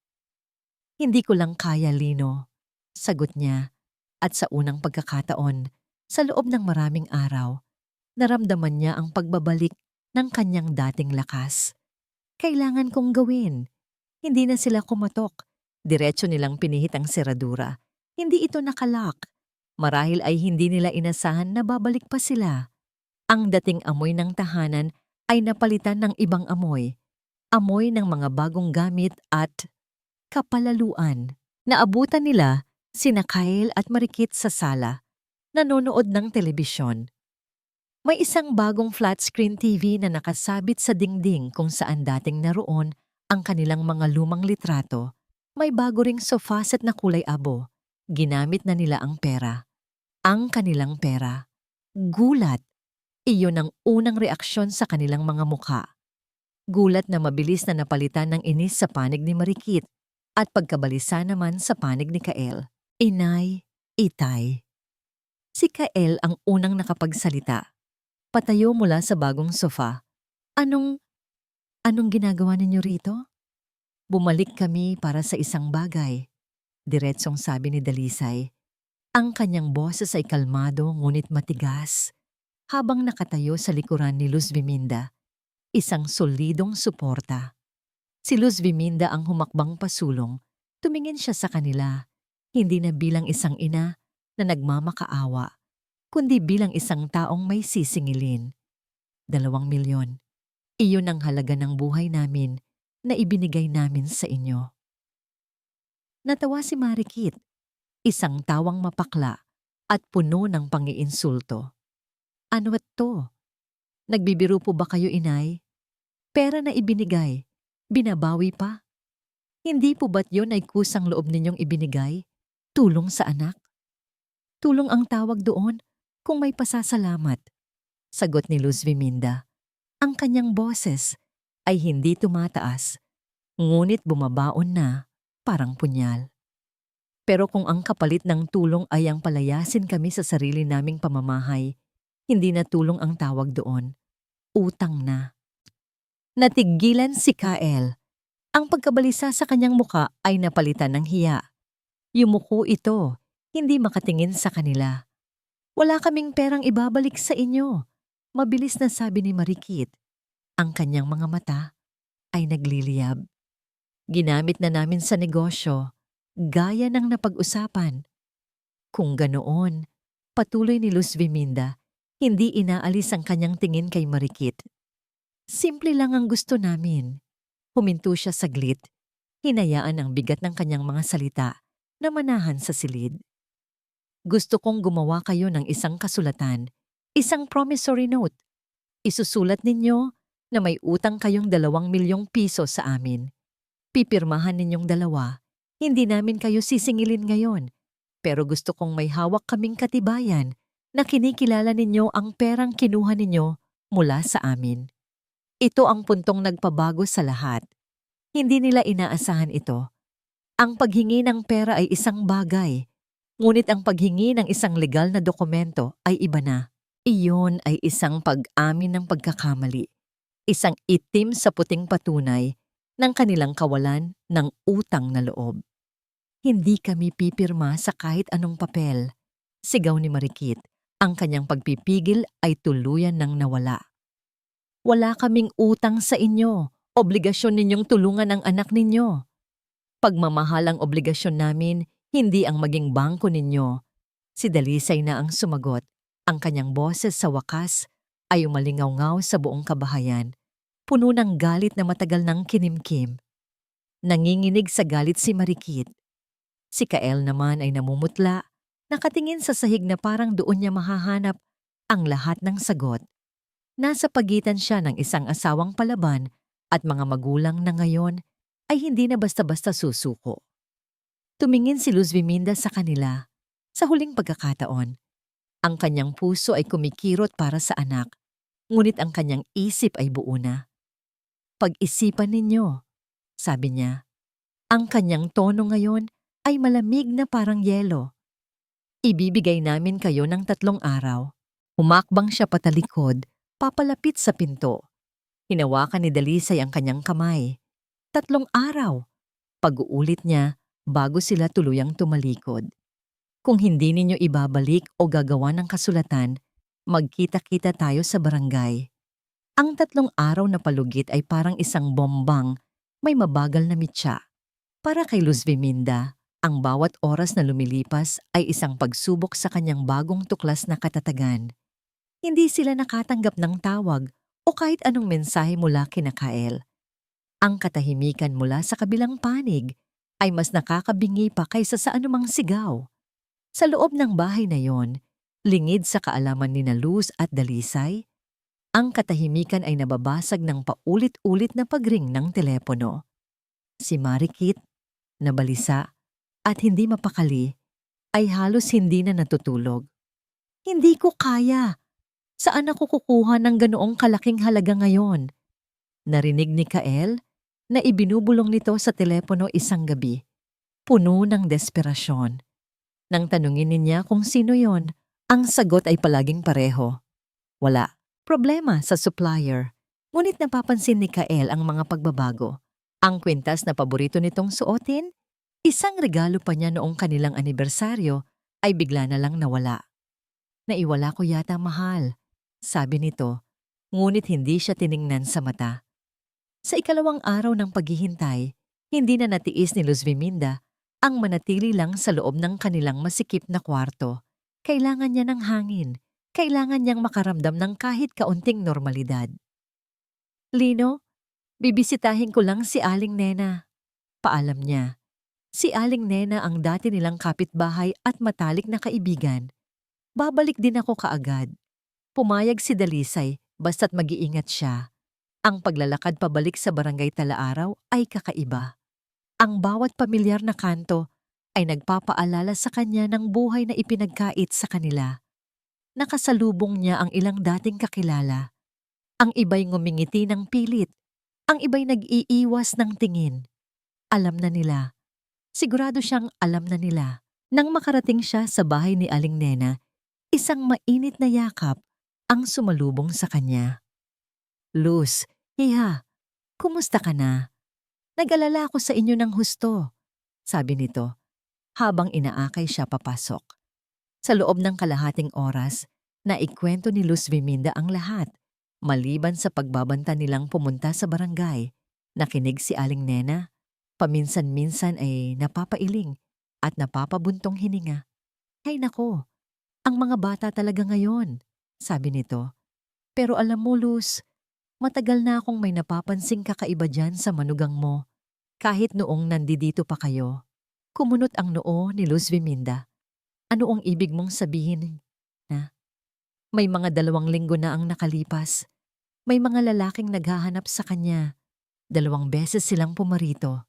S1: "Hindi ko lang kaya, Lino," sagot niya. At sa unang pagkakataon, sa loob ng maraming araw, naramdaman niya ang pagbabalik ng kanyang dating lakas. Kailangan kong gawin. Hindi na sila kumatok. Diretso nilang pinihit ang seradura. Hindi ito nakalak. Marahil ay hindi nila inasahan na babalik pa sila. Ang dating amoy ng tahanan ay napalitan ng ibang amoy. Amoy ng mga bagong gamit at kapalaluan. Naabutan nila sina Kyle at Marikit sa sala, nanonood ng telebisyon. May isang bagong flat screen TV na nakasabit sa dingding kung saan dating naroon ang kanilang mga lumang litrato. May bago ring sofa set na kulay abo. Ginamit na nila ang pera. Ang kanilang pera. Gulat. Iyon ang unang reaksyon sa kanilang mga mukha. Gulat na mabilis na napalitan ng inis sa panig ni Marikit at pagkabalisa naman sa panig ni Kael. Inay, Itay. Si Kael ang unang nakapagsalita. Patayo mula sa bagong sofa. Anong ginagawa ninyo rito? Bumalik kami para sa isang bagay. Diretsong sabi ni Dalisay. Ang kanyang boses ay kalmado ngunit matigas. Habang nakatayo sa likuran ni Luz Viminda, isang solidong suporta. Si Luz Viminda ang humakbang pasulong. Tumingin siya sa kanila, hindi na bilang isang ina na nagmamakaawa, kundi bilang isang taong may sisingilin. 2 milyon. Iyon ang halaga ng buhay namin na ibinigay namin sa inyo. Natawa si Marikit, isang tawang mapakla at puno ng pangiinsulto. Ano to? Nagbibiro po ba kayo, inay? Pera na ibinigay, binabawi pa? Hindi po ba't yun ay kusang loob ninyong ibinigay? Tulong sa anak? Tulong ang tawag doon kung may pasasalamat. Sagot ni Luz Viminda. Ang kanyang boses ay hindi tumataas, ngunit bumabaon na parang punyal. Pero kung ang kapalit ng tulong ay ang palayasin kami sa sarili naming pamamahay, hindi na tulong ang tawag doon. Utang na. Natigilan si Kael. Ang pagkabalisa sa kanyang muka ay napalitan ng hiya. Yumuko ito, hindi makatingin sa kanila. Wala kaming perang ibabalik sa inyo. Mabilis na sabi ni Marikit. Ang kanyang mga mata ay nagliliyab. Ginamit na namin sa negosyo, gaya ng napag-usapan. Kung ganoon, patuloy ni Luz Viminda, hindi inaalis ang kanyang tingin kay Marikit. Simple lang ang gusto namin. Huminto siya saglit, hinayaan ang bigat ng kanyang mga salita na manahan sa silid. Gusto kong gumawa kayo ng isang kasulatan, isang promissory note. Isusulat ninyo na may utang kayong 2 milyong piso sa amin. Pipirmahan ninyong 2, hindi namin kayo sisingilin ngayon, pero gusto kong may hawak kaming katibayan na kinikilala ninyo ang perang kinuha ninyo mula sa amin. Ito ang puntong nagpabago sa lahat. Hindi nila inaasahan ito. Ang paghingi ng pera ay isang bagay, ngunit ang paghingi ng isang legal na dokumento ay iba na. Iyon ay isang pag-amin ng pagkakamali, isang itim sa puting patunay ng kanilang kawalan ng utang na loob. Hindi kami pipirma sa kahit anong papel, sigaw ni Marikit. Ang kanyang pagpipigil ay tuluyan ng nawala. Wala kaming utang sa inyo. Obligasyon ninyong tulungan ang anak ninyo. Pagmamahal ang obligasyon namin, hindi ang maging bangko ninyo. Si Dalisay na ang sumagot. Ang kanyang boses sa wakas ay umalingaw-ngaw sa buong kabahayan, puno ng galit na matagal nang kinimkim. Nanginginig sa galit si Marikit. Si Kael naman ay namumutla, nakatingin sa sahig na parang doon niya mahahanap ang lahat ng sagot. Nasa pagitan siya ng isang asawang palaban at mga magulang na ngayon ay hindi na basta-basta susuko. Tumingin si Luz Viminda sa kanila. Sa huling pagkakataon, ang kanyang puso ay kumikirot para sa anak, ngunit ang kanyang isip ay buo na. Pag-isipan ninyo, sabi niya. Ang kanyang tono ngayon ay malamig na parang yelo. Ibibigay namin kayo ng 3 araw. Humakbang siya patalikod, papalapit sa pinto. Hinawakan ni Dalisay ang kanyang kamay. 3 araw. Pag-uulit niya bago sila tuluyang tumalikod. Kung hindi ninyo ibabalik o gagawa ng kasulatan, magkita-kita tayo sa barangay. Ang 3 araw na palugit ay parang isang bombang may mabagal na mitya. Para kay Luz Viminda, Ang bawat oras na lumilipas ay isang pagsubok sa kanyang bagong tuklas na katatagan. Hindi sila nakatanggap ng tawag o kahit anong mensahe mula kina Kael. Ang katahimikan mula sa kabilang panig ay mas nakakabingi pa kaysa sa anumang sigaw. Sa loob ng bahay na yon, lingid sa kaalaman ni na Luz at Dalisay, ang katahimikan ay nababasag ng paulit-ulit na pagring ng telepono. Si Marikit, nabalisa at hindi mapakali, ay halos hindi na natutulog. Hindi ko kaya. Saan ako kukuha ng ganoong kalaking halaga ngayon? Narinig ni Kael na ibinubulong nito sa telepono isang gabi, puno ng desperasyon. Nang tanungin niya kung sino yon, ang sagot ay palaging pareho. Wala. Problema sa supplier. Ngunit napapansin ni Kael ang mga pagbabago. Ang kwintas na paborito nitong suotin, isang regalo pa niya noong kanilang anibersaryo, ay bigla na lang nawala. Naiwala ko yata, mahal, sabi nito, ngunit hindi siya tiningnan sa mata. Sa ikalawang araw ng paghihintay, hindi na natiis ni Luz Viminda ang manatili lang sa loob ng kanilang masikip na kwarto. Kailangan niya ng hangin, kailangan niyang makaramdam ng kahit kaunting normalidad. Lino, bibisitahin ko lang si Aling Nena. Paalam niya. Si Aling Nena ang dati nilang kapitbahay at matalik na kaibigan. Babalik din ako kaagad. Pumayag si Dalisay basta't mag-iingat siya. Ang paglalakad pabalik sa barangay Talaaraw ay kakaiba. Ang bawat pamilyar na kanto ay nagpapaalala sa kanya ng buhay na ipinagkait sa kanila. Nakasalubong niya ang ilang dating kakilala. Ang iba'y ngumingiti ng pilit, ang iba'y nag-iiwas ng tingin. Alam na nila. Sigurado siyang alam na nila. Nang makarating siya sa bahay ni Aling Nena, isang mainit na yakap ang sumalubong sa kanya. Luz, hiha, kumusta ka na? Nag-alala ako sa inyo ng husto, sabi nito, habang inaakay siya papasok. Sa loob ng kalahating oras, naikwento ni Luz Viminda ang lahat, maliban sa pagbabanta nilang pumunta sa barangay. Nakinig si Aling Nena, paminsan-minsan ay napapailing at napapabuntong hininga. Ay nako, ang mga bata talaga ngayon, sabi nito. Pero alam mo, Luz, matagal na akong may napapansing kakaiba dyan sa manugang mo. Kahit noong nandidito pa kayo. Kumunot ang noo ni Luz Viminda. Ano ang ibig mong sabihin? Na? May mga 2 linggo na ang nakalipas. May mga lalaking naghahanap sa kanya. 2 beses silang pumarito.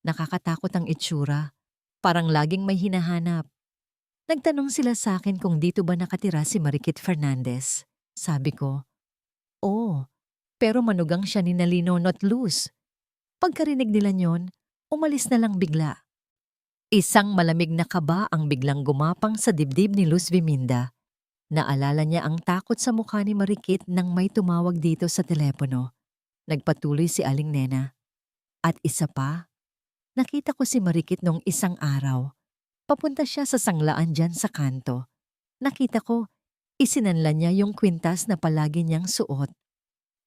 S1: Nakakatakot ang itsura. Parang laging may hinahanap. Nagtanong sila sa akin kung dito ba nakatira si Marikit Fernandez. Sabi ko, oo. Pero manugang siya ni Nalino not Luz. Pagkarinig nila nyon, umalis na lang bigla. Isang malamig na kaba ang biglang gumapang sa dibdib ni Luz Viminda. Naalala niya ang takot sa mukha ni Marikit nang may tumawag dito sa telepono. Nagpatuloy si Aling Nena. At isa pa, nakita ko si Marikit nung isang araw. Papunta siya sa sanglaan dyan sa kanto. Nakita ko, isinanla niya yung kwintas na palagi niyang suot.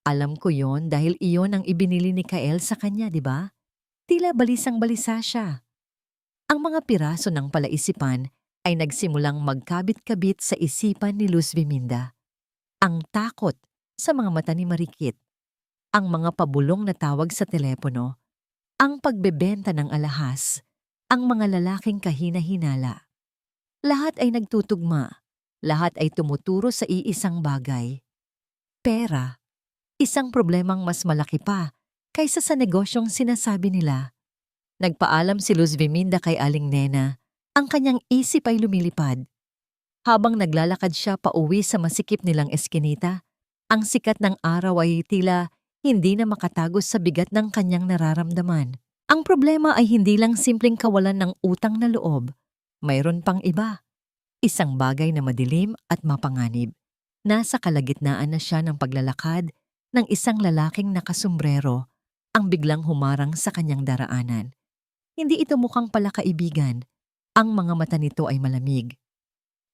S1: Alam ko yon dahil iyon ang ibinili ni Kael sa kanya, di ba? Tila balisang-balisa siya. Ang mga piraso ng palaisipan ay nagsimulang magkabit-kabit sa isipan ni Luz Viminda. Ang takot sa mga mata ni Marikit, ang mga pabulong na tawag sa telepono, ang pagbebenta ng alahas, ang mga lalaking kahina-hinala. Lahat ay nagtutugma, lahat ay tumuturo sa iisang bagay. Pera. Isang problemang mas malaki pa kaysa sa negosyong sinasabi nila. Nagpaalam si Luz Viminda kay Aling Nena. Ang kanyang isip ay lumilipad. Habang naglalakad siya pauwi sa masikip nilang eskinita, ang sikat ng araw ay tila hindi na makatagos sa bigat ng kanyang nararamdaman. Ang problema ay hindi lang simpleng kawalan ng utang na loob. Mayroon pang iba. Isang bagay na madilim at mapanganib. Nasa kalagitnaan na siya ng paglalakad ng isang lalaking nakasombrero ang biglang humarang sa kanyang daraanan. Hindi ito mukhang palakaibigan. Ang mga mata nito ay malamig.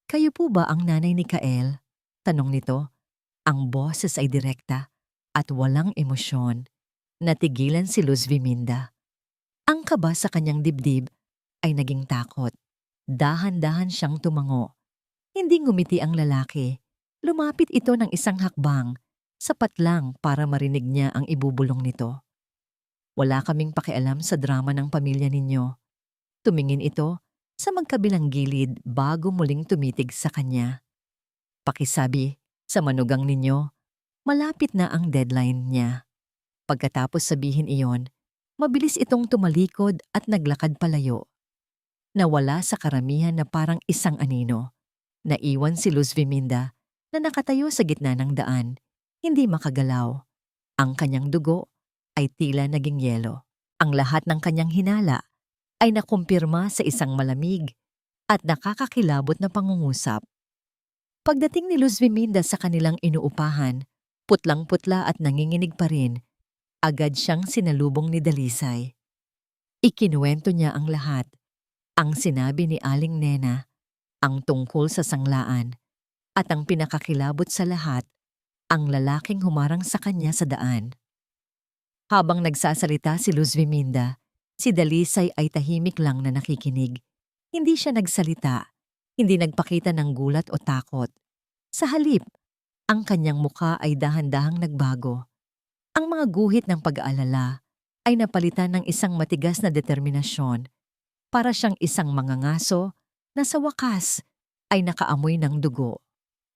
S1: Kayo po ba ang nanay ni Kael? Tanong nito. Ang boses ay direkta at walang emosyon. Natigilan si Luz Viminda. Ang kaba sa kanyang dibdib ay naging takot. Dahan-dahan siyang tumango. Hindi ngumiti ang lalaki. Lumapit ito ng isang hakbang, sapat lang para marinig niya ang ibubulong nito. Wala kaming pakialam sa drama ng pamilya ninyo. Tumingin ito sa magkabilang gilid bago muling tumitig sa kanya. Pakisabi sa manugang ninyo, malapit na ang deadline niya. Pagkatapos sabihin iyon, mabilis itong tumalikod at naglakad palayo. Nawala sa karamihan na parang isang anino. Naiwan si Luz Viminda na nakatayo sa gitna ng daan, hindi makagalaw. Ang kanyang dugo ay tila naging yelo. Ang lahat ng kanyang hinala ay nakumpirma sa isang malamig at nakakakilabot na pangungusap. Pagdating ni Luz Viminda sa kanilang inuupahan, putlang-putla at nanginginig pa rin, agad siyang sinalubong ni Dalisay. Ikinuwento niya ang lahat, ang sinabi ni Aling Nena, ang tungkol sa sanglaan, at ang pinakakilabot sa lahat, ang lalaking humarang sa kanya sa daan. Habang nagsasalita si Luz Viminda, si Dalisay ay tahimik lang na nakikinig. Hindi siya nagsalita, hindi nagpakita ng gulat o takot. Sa halip, ang kanyang mukha ay dahan-dahang nagbago. Ang mga guhit ng pag-aalala ay napalitan ng isang matigas na determinasyon, para siyang isang mangangaso na sa wakas ay nakaamoy ng dugo.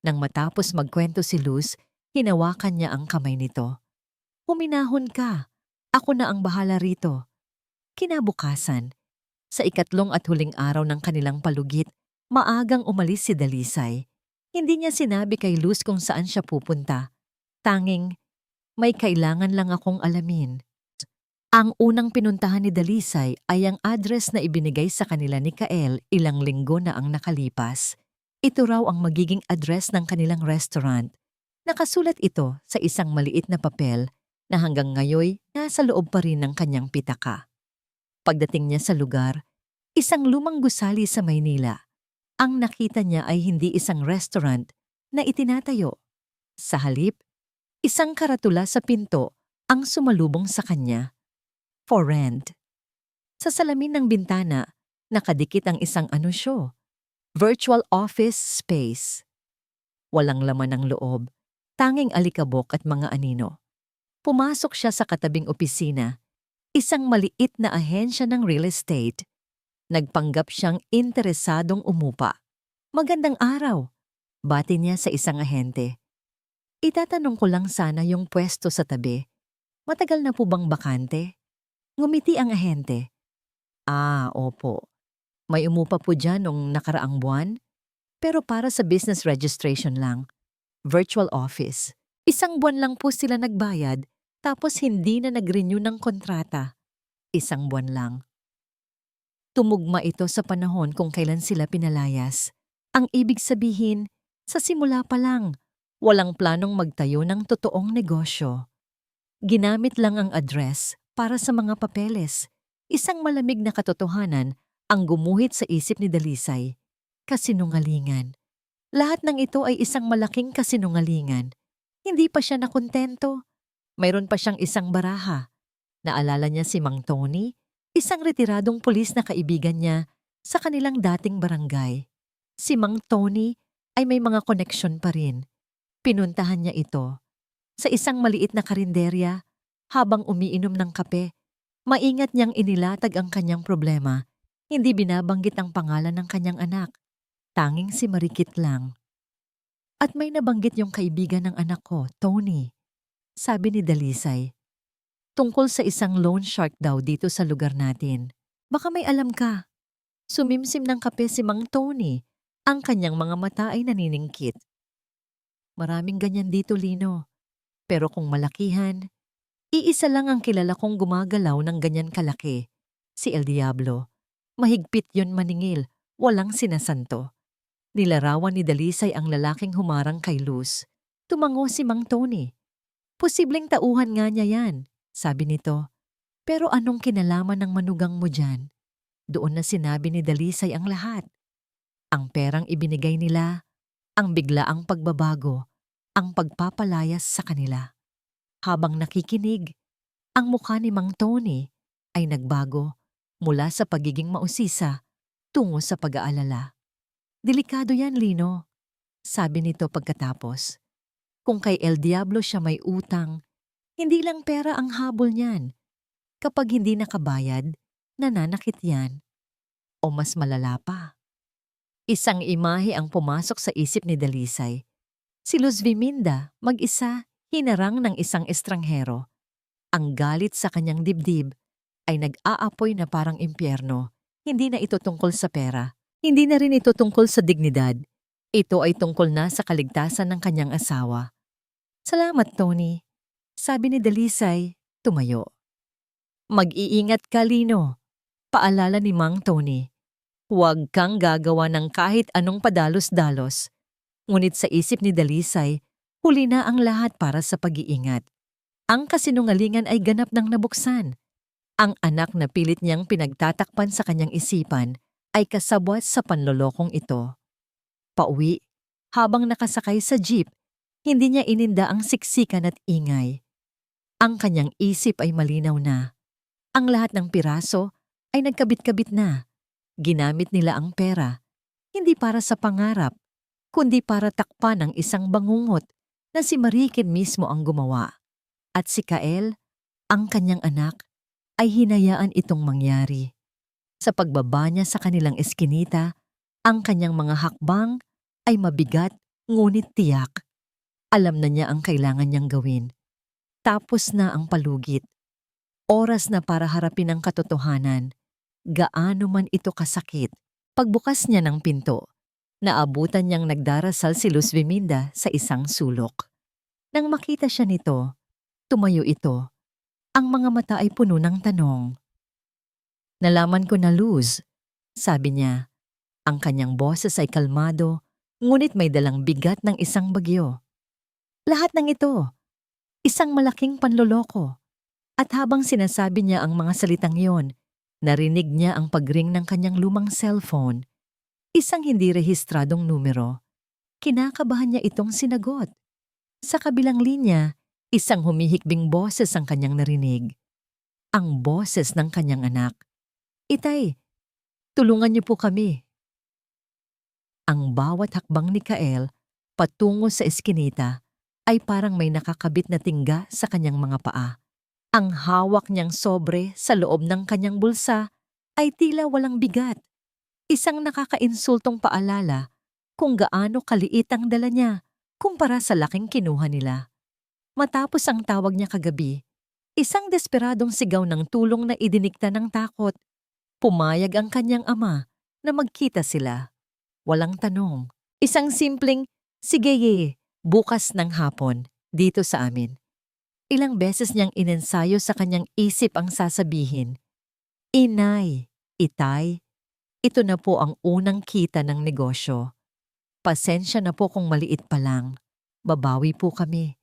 S1: Nang matapos magkwento si Luz, hinawakan niya ang kamay nito. Huminahon ka, ako na ang bahala rito. Kinabukasan, sa ikatlong at huling araw ng kanilang palugit, maagang umalis si Dalisay. Hindi niya sinabi kay Luz kung saan siya pupunta. Tanging, may kailangan lang akong alamin. Ang unang pinuntahan ni Dalisay ay ang address na ibinigay sa kanila ni Kael ilang linggo na ang nakalipas. Ito raw ang magiging address ng kanilang restaurant. Nakasulat ito sa isang maliit na papel na hanggang ngayon nasa loob pa rin ng kanyang pitaka. Pagdating niya sa lugar, isang lumang gusali sa Maynila. Ang nakita niya ay hindi isang restaurant na itinatayo. Sa halip, isang karatula sa pinto ang sumalubong sa kanya. For rent. Sa salamin ng bintana, nakadikit ang isang anunsyo. Virtual office space. Walang laman ng loob, tanging alikabok at mga anino. Pumasok siya sa katabing opisina, isang maliit na ahensya ng real estate. Nagpanggap siyang interesadong umupa. Magandang araw, bati niya sa isang ahente. Itatanong ko lang sana yung pwesto sa tabi. Matagal na po bang bakante? Ngumiti ang ahente. Opo. May umupa po dyan nung nakaraang buwan, pero para sa business registration lang. Virtual office. Isang buwan lang po sila nagbayad, tapos hindi na nag-renew ng kontrata. Isang buwan lang. Tumugma ito sa panahon kung kailan sila pinalayas. Ang ibig sabihin, sa simula pa lang, walang planong magtayo ng totoong negosyo. Ginamit lang ang address para sa mga papeles. Isang malamig na katotohanan ang gumuhit sa isip ni Dalisay. Kasinungalingan. Lahat ng ito ay isang malaking kasinungalingan. Hindi pa siya nakontento. Mayroon pa siyang isang baraha. Naalala niya si Mang Tony, isang retiradong pulis na kaibigan niya sa kanilang dating barangay. Si Mang Tony ay may mga koneksyon pa rin. Pinuntahan niya ito. Sa isang maliit na karinderya, habang umiinom ng kape, maingat niyang inilatag ang kanyang problema. Hindi binabanggit ang pangalan ng kanyang anak. Tanging si Marikit lang. At may nabanggit yung kaibigan ng anak ko, Tony. Sabi ni Dalisay. Tungkol sa isang loan shark daw dito sa lugar natin. Baka may alam ka. Sumimsim ng kape si Mang Tony. Ang kanyang mga mata ay naniningkit. Maraming ganyan dito, Lino. Pero kung malakihan, iisa lang ang kilala kong gumagalaw ng ganyan kalaki. Si El Diablo. Mahigpit yon maningil, walang sinasanto. Nilarawan ni Dalisay ang lalaking humarang kay Luz. Tumango si Mang Tony. Posibleng tauhan nga niya yan, sabi nito. Pero anong kinalaman ng manugang mo dyan? Doon na sinabi ni Dalisay ang lahat. Ang perang ibinigay nila, ang biglaang pagbabago, ang pagpapalayas sa kanila. Habang nakikinig, ang mukha ni Mang Tony ay nagbago. mula sa pagiging mausisa tungo sa pag-aalala. Delikado yan, Lino, sabi nito pagkatapos. Kung kay El Diablo siya may utang, hindi lang pera ang habol niyan. Kapag hindi nakabayad, nananakit yan. O mas malala pa. Isang imahe ang pumasok sa isip ni Dalisay. Si Luz Viminda, mag-isa, hinarang ng isang estranghero. Ang galit sa kanyang dibdib ay nag-aapoy na parang impyerno. Hindi na ito tungkol sa pera. Hindi na rin ito tungkol sa dignidad. Ito ay tungkol na sa kaligtasan ng kanyang asawa. Salamat, Tony, sabi ni Dalisay, tumayo. Mag-iingat ka, Lino, paalala ni Mang Tony. Huwag kang gagawa ng kahit anong padalos-dalos. Ngunit sa isip ni Dalisay, huli na ang lahat para sa pag-iingat. Ang kasinungalingan ay ganap ng nabuksan. Ang anak na pilit niyang pinagtatakpan sa kanyang isipan ay kasabwat sa panlolokong ito. Pauwi, habang nakasakay sa jeep, hindi niya ininda ang siksikan at ingay. Ang kanyang isip ay malinaw na. Ang lahat ng piraso ay nagkabit-kabit na. Ginamit nila ang pera, hindi para sa pangarap, kundi para takpan ng isang bangungot na si Marikin mismo ang gumawa. At si Kael, ang kanyang anak, ay hinayaan itong mangyari. Sa pagbaba niya sa kanilang eskinita, ang kanyang mga hakbang ay mabigat ngunit tiyak. Alam na niya ang kailangan niyang gawin. Tapos na ang palugit. Oras na para harapin ang katotohanan. Gaano man ito kasakit. Pagbukas niya ng pinto, naabutan niyang nagdarasal si Luz Viminda sa isang sulok. Nang makita siya nito, tumayo ito. Ang mga mata ay puno ng tanong. Nalaman ko na, Luz, sabi niya. Ang kanyang boses ay kalmado, ngunit may dalang bigat ng isang bagyo. Lahat ng ito, isang malaking panloloko. At habang sinasabi niya ang mga salitang yon, narinig niya ang pagring ng kanyang lumang cellphone. Isang hindi rehistradong numero. Kinakabahan niya itong sinagot. Sa kabilang linya, isang humihikbing boses ang kanyang narinig. Ang boses ng kanyang anak. Itay, tulungan niyo po kami. Ang bawat hakbang ni Kael patungo sa eskinita ay parang may nakakabit na tingga sa kanyang mga paa. Ang hawak niyang sobre sa loob ng kanyang bulsa ay tila walang bigat. Isang nakakainsultong paalala kung gaano kaliit ang dala niya kumpara sa laking kinuha nila. Matapos ang tawag niya kagabi, isang desperadong sigaw ng tulong na idinikta ng takot. Pumayag ang kanyang ama na magkita sila. Walang tanong. Isang simpleng, sige ye, bukas ng hapon, dito sa amin. Ilang beses niyang inensayo sa kanyang isip ang sasabihin. Inay, itay, ito na po ang unang kita ng negosyo. Pasensya na po kung maliit pa lang. Babawi po kami.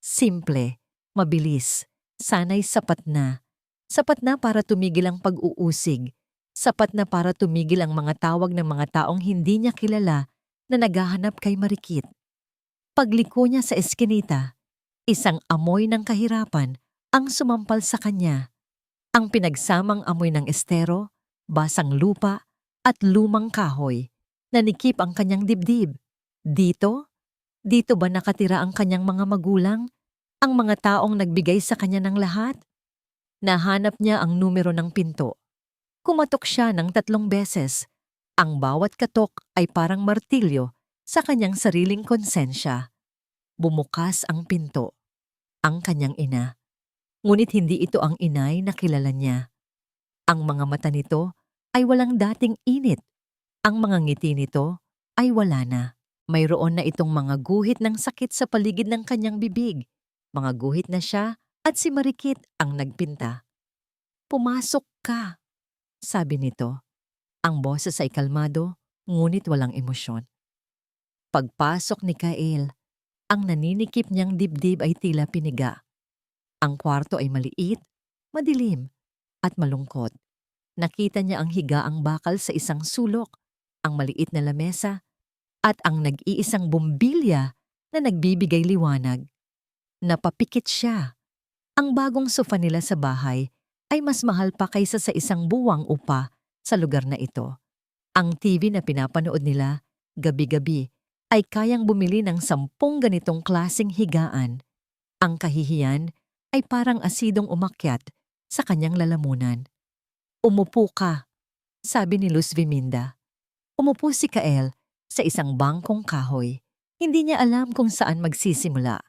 S1: Simple, mabilis, sana'y sapat na. Sapat na para tumigil ang pag-uusig. Sapat na para tumigil ang mga tawag ng mga taong hindi niya kilala na naghahanap kay Marikit. Pagliko niya sa eskinita, isang amoy ng kahirapan ang sumampal sa kanya. Ang pinagsamang amoy ng estero, basang lupa, at lumang kahoy. Nanikip ang kanyang dibdib. Dito? Dito ba nakatira ang kanyang mga magulang? Ang mga taong nagbigay sa kanya ng lahat? Nahanap niya ang numero ng pinto. Kumatok siya ng 3 beses. Ang bawat katok ay parang martilyo sa kanyang sariling konsensya. Bumukas ang pinto. Ang kanyang ina. Ngunit hindi ito ang inay na kilala niya. Ang mga mata nito ay walang dating init. Ang mga ngiti nito ay wala na. Mayroon na itong mga guhit ng sakit sa paligid ng kanyang bibig. Mga guhit na siya at si Marikit ang nagpinta. Pumasok ka, sabi nito. Ang boses ay kalmado, ngunit walang emosyon. Pagpasok ni Kael, ang naninikip niyang dibdib ay tila piniga. Ang kwarto ay maliit, madilim, at malungkot. Nakita niya ang higaang bakal sa isang sulok, ang maliit na lamesa, at ang nag-iisang bumbilya na nagbibigay liwanag. Napapikit siya. Ang bagong sofa nila sa bahay ay mas mahal pa kaysa sa isang buwang upa sa lugar na ito. Ang TV na pinapanood nila gabi-gabi ay kayang bumili ng 10 ganitong klaseng higaan. Ang kahihiyan ay parang asidong umakyat sa kanyang lalamunan. "Umupo ka," sabi ni Luz Viminda. Umupo si Kael sa isang bangkong kahoy. Hindi niya alam kung saan magsisimula.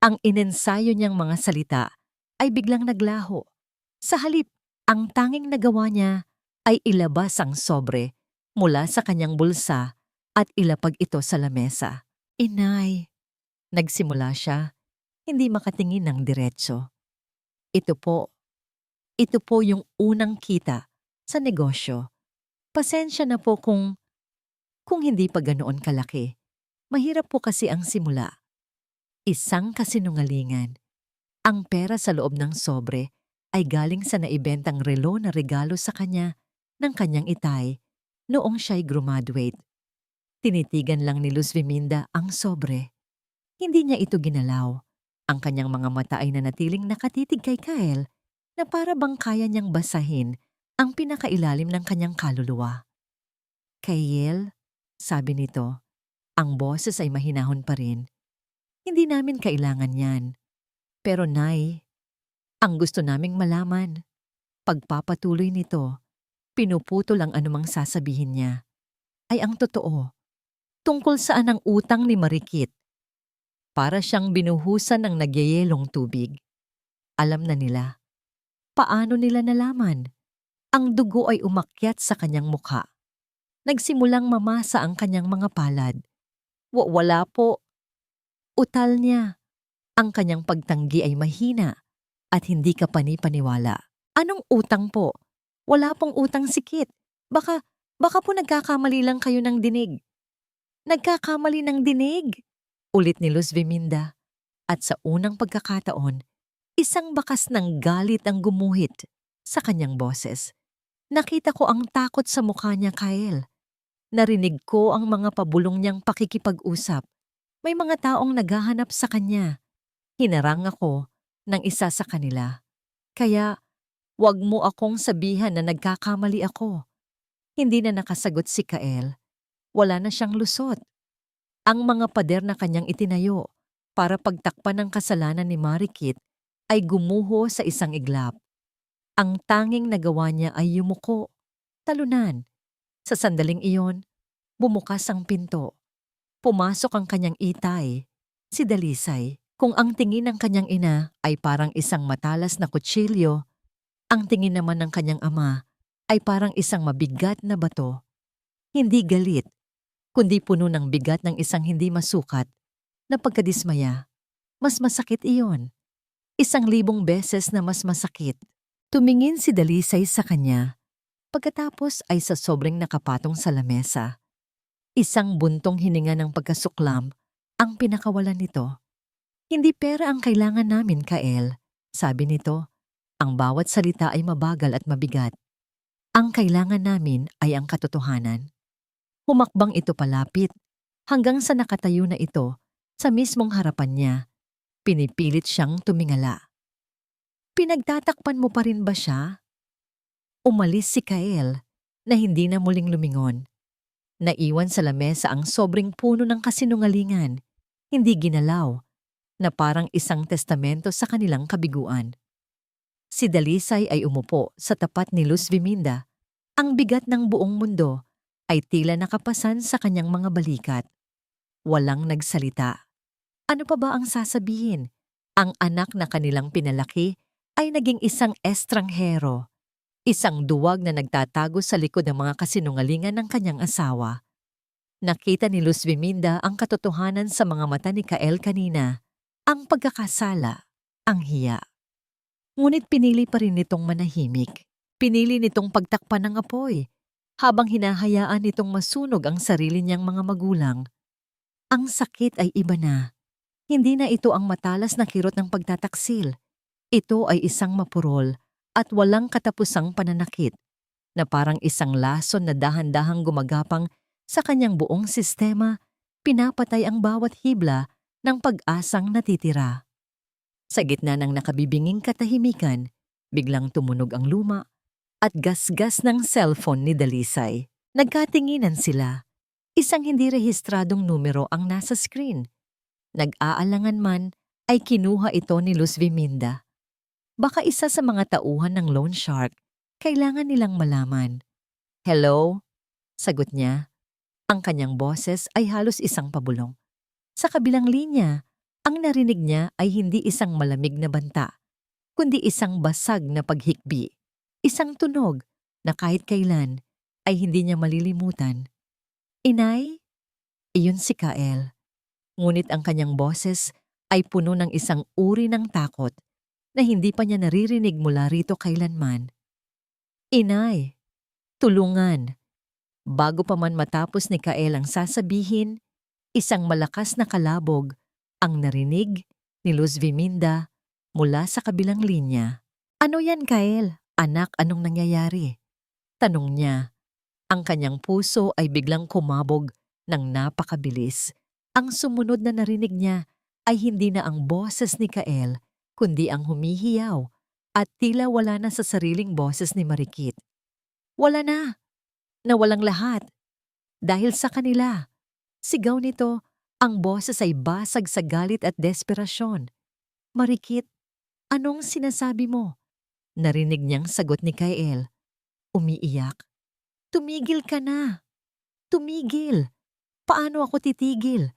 S1: Ang inensayo niyang mga salita ay biglang naglaho. Sa halip, ang tanging nagawa niya ay ilabas ang sobre mula sa kanyang bulsa at ilapag ito sa lamesa. "Inay," nagsimula siya, hindi makatingin ng diretso. Ito po yung unang kita sa negosyo. Pasensya na po kung hindi pa ganoon kalaki. Mahirap po kasi ang simula." Isang kasinungalingan. Ang pera sa loob ng sobre ay galing sa naibentang relo na regalo sa kanya ng kanyang itay noong siya'y graduate. Tinitigan lang ni Luz Viminda ang sobre. Hindi niya ito ginalaw. Ang kanyang mga mata ay nanatiling nakatitig kay Kael na para bang kaya niyang basahin ang pinakailalim ng kanyang kaluluwa. "Kael," sabi nito, ang boses ay mahinahon pa rin. "Hindi namin kailangan yan. Pero Nay, ang gusto naming malaman." Pagpapatuloy nito, pinuputol ang anumang sasabihin niya, ay ang totoo. Tungkol saan ang utang ni Marikit? Para siyang binuhusan ng nagyayelong tubig. Alam na nila. Paano nila nalaman? Ang dugo ay umakyat sa kanyang mukha. Nagsimulang mamasa ang kanyang mga palad. Wala po. Utal niya. Ang kanyang pagtanggi ay mahina at hindi ka pani-paniwala. "Anong utang po? Wala pong utang sikit. Baka po nagkakamali lang kayo ng dinig." "Nagkakamali ng dinig?" ulit ni Luz Viminda. At sa unang pagkakataon, isang bakas ng galit ang gumuhit sa kanyang boses. Nakita ko ang takot sa mukha niya, Kael. Narinig ko ang mga pabulong niyang pakikipag-usap. May mga taong naghahanap sa kanya. Hinarang ako ng isa sa kanila. "Kaya, wag mo akong sabihan na nagkakamali ako." Hindi na nakasagot si Kael. Wala na siyang lusot. Ang mga pader na kanyang itinayo para pagtakpan ng kasalanan ni Marikit ay gumuho sa isang iglap. Ang tanging nagawa niya ay yumuko, talunan. Sa sandaling iyon, bumukas ang pinto. Pumasok ang kanyang itay, si Dalisay. Kung ang tingin ng kanyang ina ay parang isang matalas na kutsilyo, ang tingin naman ng kanyang ama ay parang isang mabigat na bato. Hindi galit, kundi puno ng bigat ng isang hindi masukat na pagkadismaya. Mas masakit iyon. 1,000 beses na mas masakit. Tumingin si Dalisay sa kanya. Pagkatapos ay sa sobrang nakapatong sa lamesa. Isang buntong hininga ng pagkasuklam ang pinakawalan nito. "Hindi pera ang kailangan namin, Kael," sabi nito. "Ang bawat salita ay mabagal at mabigat. Ang kailangan namin ay ang katotohanan." Humakbang ito palapit hanggang sa nakatayo na ito sa mismong harapan niya. Pinipilit siyang tumingala. "Pinagtatakpan mo pa rin ba siya?" Umalis si Kael na hindi na muling lumingon. Naiwan sa lamesa ang sobrang puno ng kasinungalingan, hindi ginalaw, na parang isang testamento sa kanilang kabiguan. Si Dalisay ay umupo sa tapat ni Luz Viminda. Ang bigat ng buong mundo ay tila nakapasan sa kanyang mga balikat. Walang nagsalita. Ano pa ba ang sasabihin? Ang anak na kanilang pinalaki ay naging isang estranghero, isang duwag na nagtatago sa likod ng mga kasinungalingan ng kanyang asawa. Nakita ni Luz Viminda ang katotohanan sa mga mata ni Kael kanina, ang pagkakasala, ang hiya. Ngunit pinili pa rin nitong manahimik. Pinili nitong pagtakpan ng apoy, habang hinahayaan nitong masunog ang sarili niyang mga magulang. Ang sakit ay iba na. Hindi na ito ang matalas na kirot ng pagtataksil. Ito ay isang mapurol at walang katapusang pananakit, na parang isang lason na dahan-dahang gumagapang sa kanyang buong sistema, pinapatay ang bawat hibla ng pag-asang natitira. Sa gitna ng nakabibinging katahimikan, Biglang tumunog ang luma at gasgas ng cellphone ni Dalisay. Nagkatinginan sila. Isang hindi rehistradong numero ang nasa screen. Nag-aalangan man ay kinuha ito ni Luz Viminda. Baka isa sa mga tauhan ng loan shark, kailangan nilang malaman. "Hello?" Sagot niya. Ang kanyang boses ay halos isang pabulong. Sa kabilang linya, ang narinig niya ay hindi isang malamig na banta, kundi isang basag na paghikbi. Isang tunog na kahit kailan ay hindi niya malilimutan. "Inay?" Iyon si Kael. Ngunit ang kanyang boses ay puno ng isang uri ng takot na hindi pa niya naririnig mula rito kailanman. "Inay, tulungan." Bago pa man matapos ni Kael ang sasabihin, isang malakas na kalabog ang narinig ni Luz Viminda mula sa kabilang linya. "Ano yan, Kael? Anak, anong nangyayari?" Tanong niya. Ang kanyang puso ay biglang kumabog ng napakabilis. Ang sumunod na narinig niya ay hindi na ang boses ni Kael, kundi ang humihiyaw at tila wala na sa sariling boses ni Marikit. Wala na. Nawalang lahat. Dahil sa kanila. Sigaw nito, ang boses ay basag sa galit at desperasyon. "Marikit, anong sinasabi mo?" Narinig niyang sagot ni Kael. Umiiyak. "Tumigil ka na. Tumigil. Paano ako titigil?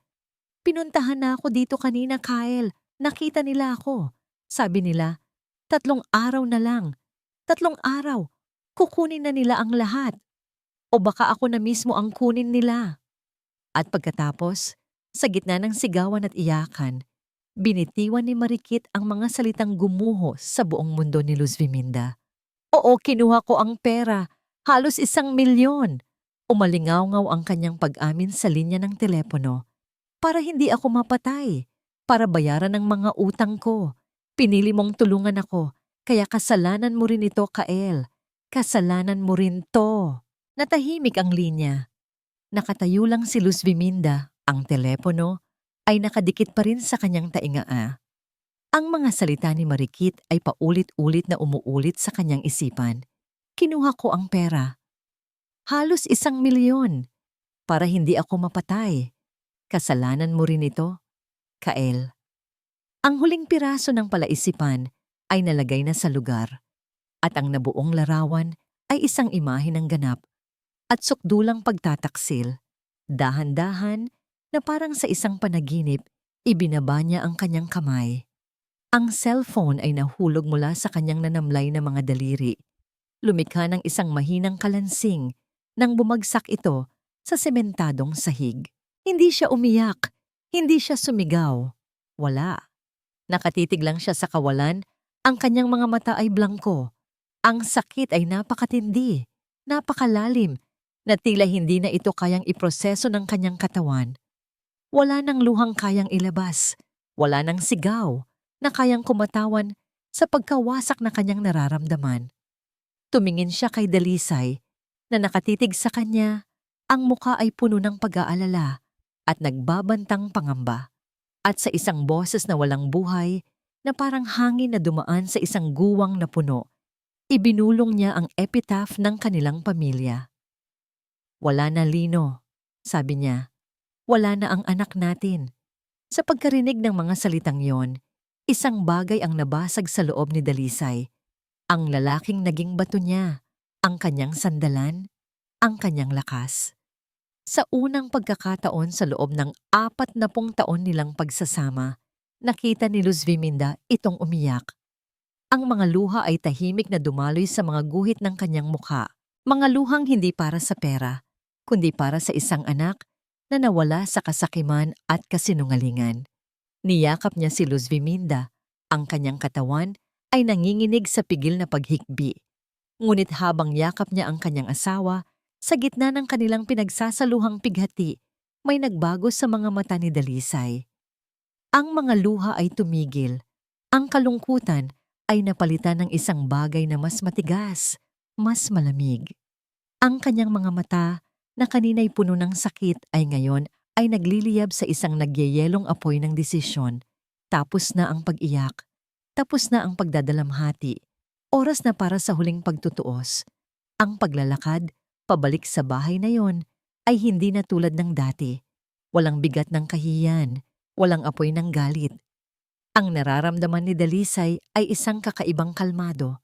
S1: Pinuntahan na ako dito kanina, Kael. Nakita nila ako. Sabi nila, 3 araw na lang. 3 araw. Kukunin na nila ang lahat. O baka ako na mismo ang kunin nila." At pagkatapos, sa gitna ng sigawan at iyakan, binitiwan ni Marikit ang mga salitang gumuho sa buong mundo ni Luz Viminda. "Oo, kinuha ko ang pera. Halos 1,000,000. Umalingaw-ngaw ang kanyang pag-amin sa linya ng telepono. "Para hindi ako mapatay. Para bayaran ang mga utang ko. Pinili mong tulungan ako. Kaya kasalanan mo rin ito, Kael. Kasalanan mo rin to." Natahimik ang linya. Nakatayo lang si Luz Viminda. Ang telepono ay nakadikit pa rin sa kanyang taingaa. Ang mga salita ni Marikit ay paulit-ulit na umuulit sa kanyang isipan. "Kinuha ko ang pera. Halos 1,000,000. Para hindi ako mapatay. Kasalanan mo rin ito, Kael." Ang huling piraso ng palaisipan ay nalagay na sa lugar. At ang nabuong larawan ay isang imahe ng ganap at sukdulang pagtataksil. Dahan-dahan na parang sa isang panaginip, ibinaba niya ang kanyang kamay. Ang cellphone ay nahulog mula sa kanyang nanamlay na mga daliri. Lumikha ng isang mahinang kalansing nang bumagsak ito sa sementadong sahig. Hindi siya umiyak, hindi siya sumigaw. Wala. Nakatitig lang siya sa kawalan, ang kanyang mga mata ay blangko. Ang sakit ay napakatindi, napakalalim, na tila hindi na ito kayang iproseso ng kanyang katawan. Wala nang luhang kayang ilabas, wala nang sigaw na kayang kumatawan sa pagkawasak na kanyang nararamdaman. Tumingin siya kay Dalisay na nakatitig sa kanya, ang muka ay puno ng pag-aalala at nagbabantang pangamba. At sa isang boses na walang buhay, na parang hangin na dumaan sa isang guwang na puno, ibinulong niya ang epitaph ng kanilang pamilya. "Wala na, Lino," sabi niya. "Wala na ang anak natin." Sa pagkarinig ng mga salitang yon, isang bagay ang nabasag sa loob ni Dalisay. Ang lalaking naging bato niya, ang kanyang sandalan, ang kanyang lakas. Sa unang pagkakataon sa loob ng 40 taon nilang pagsasama, nakita ni Luz Viminda itong umiyak. Ang mga luha ay tahimik na dumaloy sa mga guhit ng kanyang mukha. Mga luhang hindi para sa pera, kundi para sa isang anak na nawala sa kasakiman at kasinungalingan. Niyakap niya si Luz Viminda. Ang kanyang katawan ay nanginginig sa pigil na paghikbi. Ngunit habang yakap niya ang kanyang asawa, sa gitna ng kanilang pinagsasaluhang pighati, may nagbago sa mga mata ni Dalisay. Ang mga luha ay tumigil. Ang kalungkutan ay napalitan ng isang bagay na mas matigas, mas malamig. Ang kanyang mga mata na kanina'y puno ng sakit ay ngayon ay nagliliyab sa isang nagyayelong apoy ng desisyon. Tapos na ang pag-iyak. Tapos na ang pagdadalamhati. Oras na para sa huling pagtutuos. Ang paglalakad, pabalik sa bahay na yon, ay hindi na tulad ng dati. Walang bigat ng kahiyan, walang apoy ng galit. Ang nararamdaman ni Dalisay ay isang kakaibang kalmado.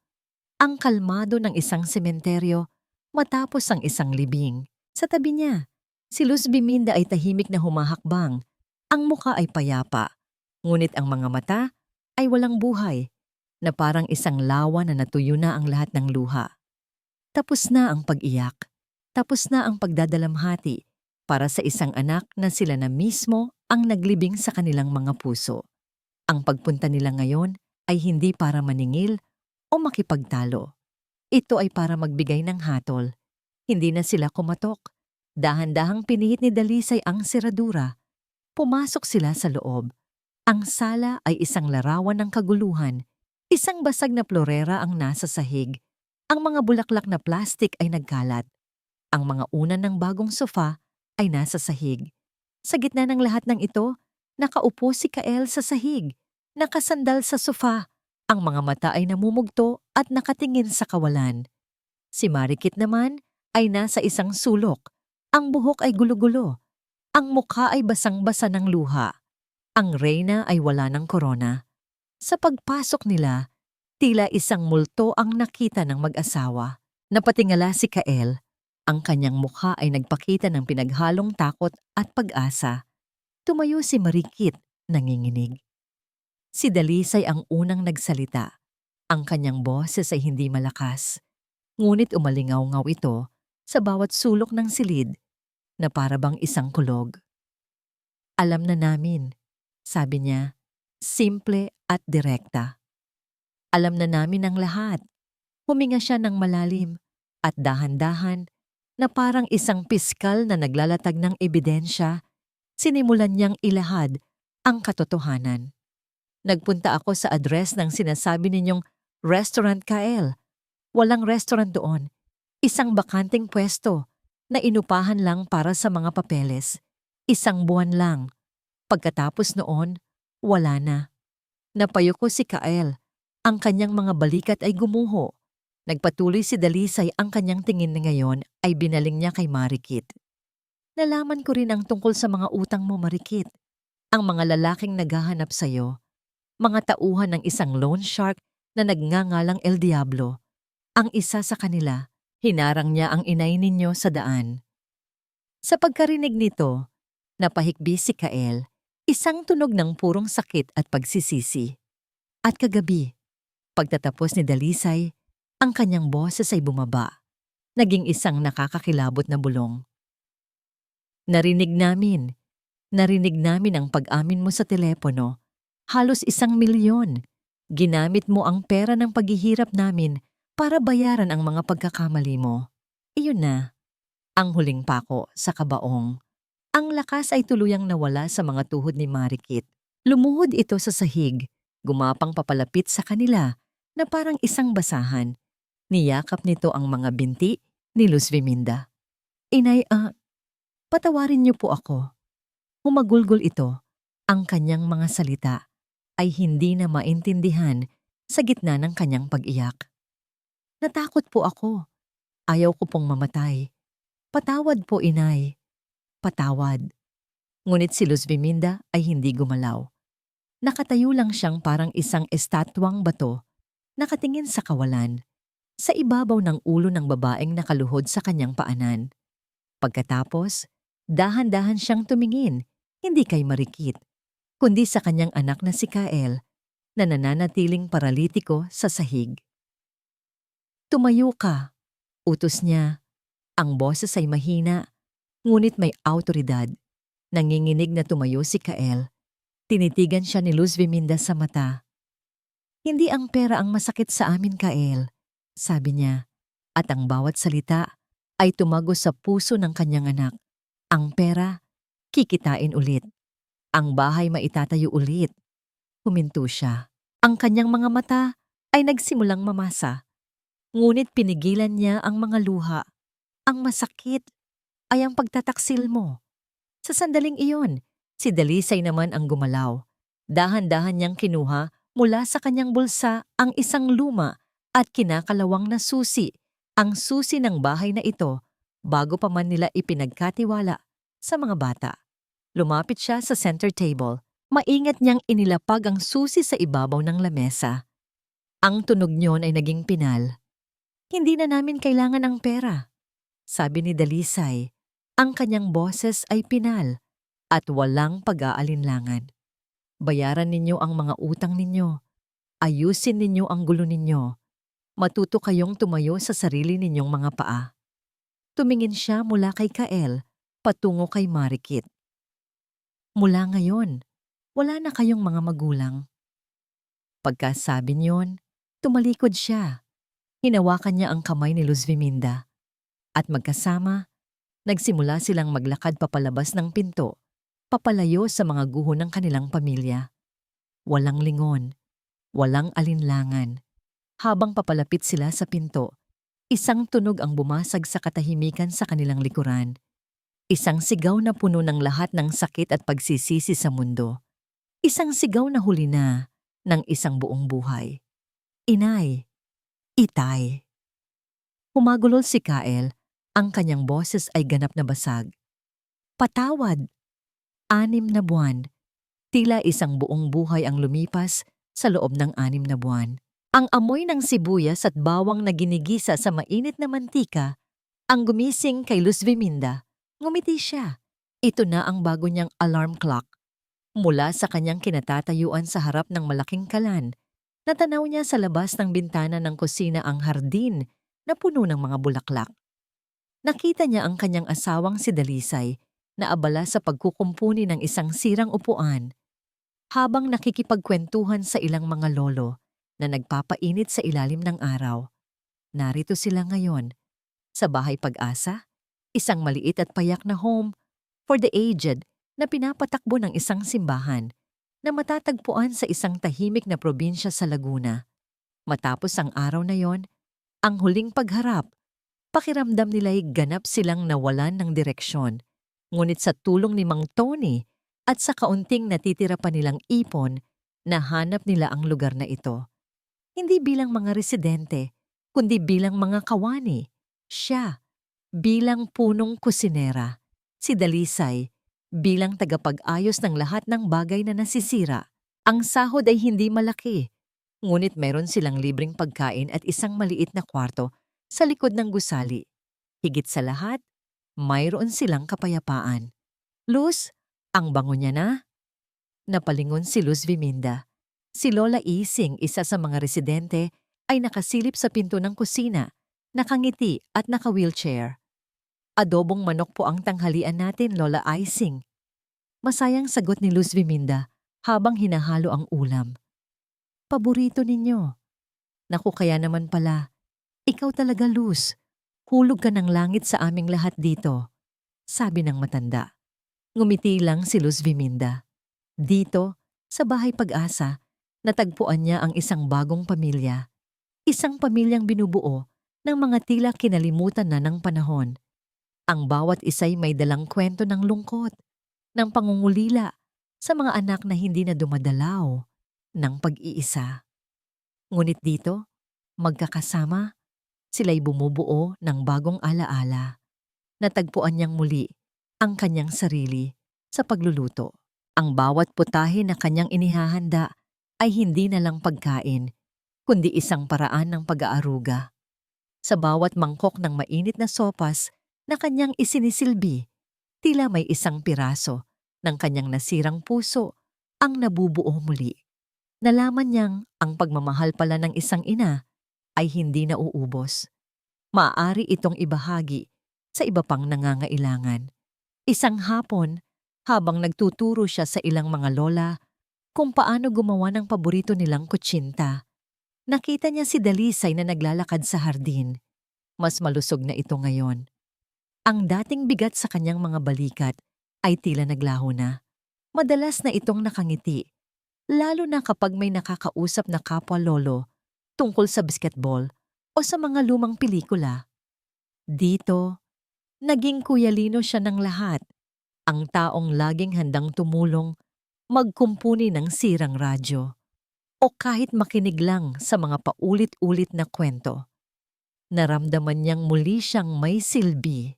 S1: Ang kalmado ng isang sementeryo matapos ang isang libing. Sa tabi niya, si Luz Biminda ay tahimik na humahakbang. Ang muka ay payapa, ngunit ang mga mata ay walang buhay, na parang isang lawa na natuyo na ang lahat ng luha. Tapos na ang pag-iyak, tapos na ang pagdadalamhati para sa isang anak na sila na mismo ang naglibing sa kanilang mga puso. Ang pagpunta nila ngayon ay hindi para maningil o makipagtalo. Ito ay para magbigay ng hatol. Hindi na sila kumatok. Dahan-dahang pinihit ni Dalisay ang seradura. Pumasok sila sa loob. Ang sala ay isang larawan ng kaguluhan. Isang basag na florera ang nasa sahig. Ang mga bulaklak na plastik ay nagkalat. Ang mga unan ng bagong sofa ay nasa sahig. Sa gitna ng lahat ng ito, nakaupo si Kael sa sahig, nakasandal sa sofa. Ang mga mata ay namumugto at nakatingin sa kawalan. Si Marikit naman ay nasa isang sulok. Ang buhok ay gulo-gulo. Ang mukha ay basang-basa ng luha. Ang reyna ay wala ng korona. Sa pagpasok nila, tila isang multo ang nakita ng mag-asawa. Napatingala si Kael. Ang kanyang mukha ay nagpakita ng pinaghalong takot at pag-asa. Tumayo si Marikit, nanginginig. Si Dalisay ang unang nagsalita. Ang kanyang boses ay hindi malakas. Ngunit umalingaw-ngaw ito sa bawat sulok ng silid na parabang isang kulog. Alam na namin, sabi niya, simple at direkta. Alam na namin ang lahat. Huminga siya ng malalim at dahan-dahan na parang isang piskal na naglalatag ng ebidensya, sinimulan niyang ilahad ang katotohanan. Nagpunta ako sa address ng sinasabi ninyong Restaurant Kael. Walang restaurant doon. Isang bakanting pwesto na inupahan lang para sa mga papeles. Isang buwan lang. Pagkatapos noon, wala na. Napayuko si Kael. Ang kanyang mga balikat ay gumuho. Nagpatuloy si Dalisay, ang kanyang tingin na ngayon ay binaling niya kay Marikit. Nalaman ko rin ang tungkol sa mga utang mo, Marikit. Ang mga lalaking naghahanap sa'yo. Mga tauhan ng isang loan shark na nagngangalang El Diablo. Ang isa sa kanila, hinarang niya ang inay ninyo sa daan. Sa pagkarinig nito, napahikbi si Kael, isang tunog ng purong sakit at pagsisisi. At kagabi, pagtatapos ni Dalisay, ang kanyang boses ay bumaba, naging isang nakakakilabot na bulong. Narinig namin ang pag-amin mo sa telepono. Halos 1,000,000. Ginamit mo ang pera ng paghihirap namin para bayaran ang mga pagkakamali mo. Iyon na, ang huling pako sa kabaong. Ang lakas ay tuluyang nawala sa mga tuhod ni Marikit. Lumuhod ito sa sahig, gumapang papalapit sa kanila na parang isang basahan. Niyakap nito ang mga binti ni Luz Biminda. Inay, patawarin niyo po ako. Humagulgol ito. Ang kanyang mga salita ay hindi na maintindihan sa gitna ng kanyang pag-iyak. Natakot po ako. Ayaw ko pong mamatay. Patawad po, inay. Patawad. Ngunit si Luz Biminda ay hindi gumalaw. Nakatayo lang siyang parang isang estatwang bato, nakatingin sa kawalan, sa ibabaw ng ulo ng babaeng nakaluhod sa kanyang paanan. Pagkatapos, dahan-dahan siyang tumingin, hindi kay Marikit, kundi sa kanyang anak na si Kael, na nananatiling paralitiko sa sahig. Tumayo ka, utos niya. Ang boses ay mahina, ngunit may awtoridad. Nanginginig na tumayo si Kael. Tinitigan siya ni Luz Biminda sa mata. Hindi ang pera ang masakit sa amin, Kael, sabi niya, at ang bawat salita ay tumagos sa puso ng kanyang anak. Ang pera, kikitain ulit. Ang bahay maitatayo ulit. Huminto siya. Ang kanyang mga mata ay nagsimulang mamasa. Ngunit pinigilan niya ang mga luha. Ang masakit ay ang pagtataksil mo. Sa sandaling iyon, si Dalisay naman ang gumalaw. Dahan-dahan niyang kinuha mula sa kanyang bulsa ang isang luma at kinakalawang na susi ang susi ng bahay na ito bago pa man nila ipinagkatiwala sa mga bata. Lumapit siya sa center table. Maingat niyang inilapag ang susi sa ibabaw ng lamesa. Ang tunog niyon ay naging pinal. Hindi na namin kailangan ng pera, sabi ni Dalisay. Ang kanyang boses ay pinal at walang pag-aalinlangan. Bayaran ninyo ang mga utang ninyo. Ayusin ninyo ang gulo ninyo. Matuto kayong tumayo sa sarili ninyong mga paa. Tumingin siya mula kay Kael patungo kay Marikit. Mula ngayon, wala na kayong mga magulang. Pagkasabi niyon, tumalikod siya. Hinawakan niya ang kamay ni Luz Viminda. At magkasama, nagsimula silang maglakad papalabas ng pinto, papalayo sa mga guho ng kanilang pamilya. Walang lingon, walang alinlangan. Habang papalapit sila sa pinto, isang tunog ang bumasag sa katahimikan sa kanilang likuran. Isang sigaw na puno ng lahat ng sakit at pagsisisi sa mundo. Isang sigaw na huli na ng isang buong buhay. Inay, itay. Humagulol si Kael, ang kanyang boses ay ganap na basag. Patawad. 6 na buwan. Tila isang buong buhay ang lumipas sa loob ng 6 na buwan. Ang amoy ng sibuyas at bawang na ginigisa sa mainit na mantika ang gumising kay Luz Viminda. Ngumiti siya. Ito na ang bago niyang alarm clock. Mula sa kanyang kinatatayuan sa harap ng malaking kalan, natanaw niya sa labas ng bintana ng kusina ang hardin na puno ng mga bulaklak. Nakita niya ang kanyang asawang si Dalisay na abala sa pagkukumpuni ng isang sirang upuan habang nakikipagkwentuhan sa ilang mga lolo na nagpapainit sa ilalim ng araw. Narito sila ngayon, sa Bahay Pag-asa, isang maliit at payak na home for the aged na pinapatakbo ng isang simbahan na matatagpuan sa isang tahimik na probinsya sa Laguna. Matapos ang araw na yon, ang huling pagharap, pakiramdam nila'y ganap silang nawalan ng direksyon. Ngunit sa tulong ni Mang Tony at sa kaunting natitira pa nilang ipon, nahanap nila ang lugar na ito. Hindi bilang mga residente, kundi bilang mga kawani. Siya, bilang punong kusinera. Si Dalisay, bilang tagapag-ayos ng lahat ng bagay na nasisira. Ang sahod ay hindi malaki, ngunit meron silang libreng pagkain at isang maliit na kwarto sa likod ng gusali. Higit sa lahat, mayroon silang kapayapaan. Luz, ang bango niya na. Napalingon si Luz Viminda. Si Lola Ising, isa sa mga residente, ay nakasilip sa pinto ng kusina, nakangiti at naka-wheelchair. Adobong manok po ang tanghalian natin, Lola Ising. Masayang sagot ni Luz Viminda habang hinahalo ang ulam. Paborito ninyo. Naku, kaya naman pala. Ikaw talaga, Luz. Hulog ka ng langit sa aming lahat dito, sabi ng matanda. Ngumiti lang si Luz Viminda. Dito, sa Bahay Pag-asa, natagpuan niya ang isang bagong pamilya. Isang pamilyang binubuo ng mga tila kinalimutan na ng panahon. Ang bawat isa'y may dalang kwento ng lungkot, ng pangungulila sa mga anak na hindi na dumadalaw ng pag-iisa. Ngunit dito, magkakasama, sila'y bumubuo ng bagong alaala. Natagpuan niyang muli ang kanyang sarili sa pagluluto. Ang bawat putahe na kanyang inihahanda ay hindi na lang pagkain, kundi isang paraan ng pag-aaruga. Sa bawat mangkok ng mainit na sopas na kanyang isinisilbi, tila may isang piraso ng kanyang nasirang puso ang nabubuo muli. Nalaman niyang ang pagmamahal pala ng isang ina ay hindi nauubos. Maaari itong ibahagi sa iba pang nangangailangan. Isang hapon, habang nagtuturo siya sa ilang mga lola kung paano gumawa ng paborito nilang kutsinta, nakita niya si Dalisay na naglalakad sa hardin. Mas malusog na ito ngayon. Ang dating bigat sa kanyang mga balikat ay tila naglaho na. Madalas na itong nakangiti, lalo na kapag may nakakausap na kapwa lolo tungkol sa basketball o sa mga lumang pelikula. Dito, naging kuyalino siya ng lahat, ang taong laging handang tumulong, magkumpuni ng sirang radyo. o kahit makinig lang sa mga paulit-ulit na kwento. Naramdaman niyang muli siyang may silbi.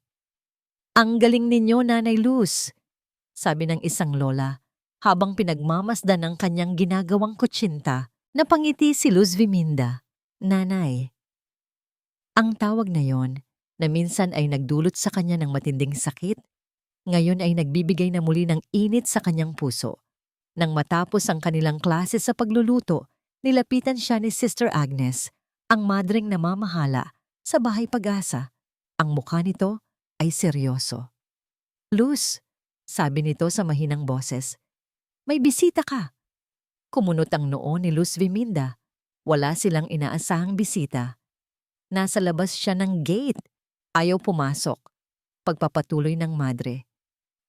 S1: "Ang galing ninyo, Nanay Luz," sabi ng isang lola habang pinagmamasdan ng kanyang ginagawang kutsinta. Napangiti si Luz Viminda. "Nanay." Ang tawag na yon, na minsan ay nagdulot sa kanya ng matinding sakit, ngayon ay nagbibigay na muli ng init sa kanyang puso. Nang matapos ang kanilang klase sa pagluluto, nilapitan siya ni Sister Agnes, ang madreng namamahala sa Bahay Pag-asa. Ang mukha nito ay seryoso. "Luz," sabi nito sa mahinang boses, "may bisita ka." Kumunot ang noo ni Luz Viminda. Wala silang inaasahang bisita. Nasa labas siya ng gate. Ayaw pumasok. Pagpapatuloy ng madre.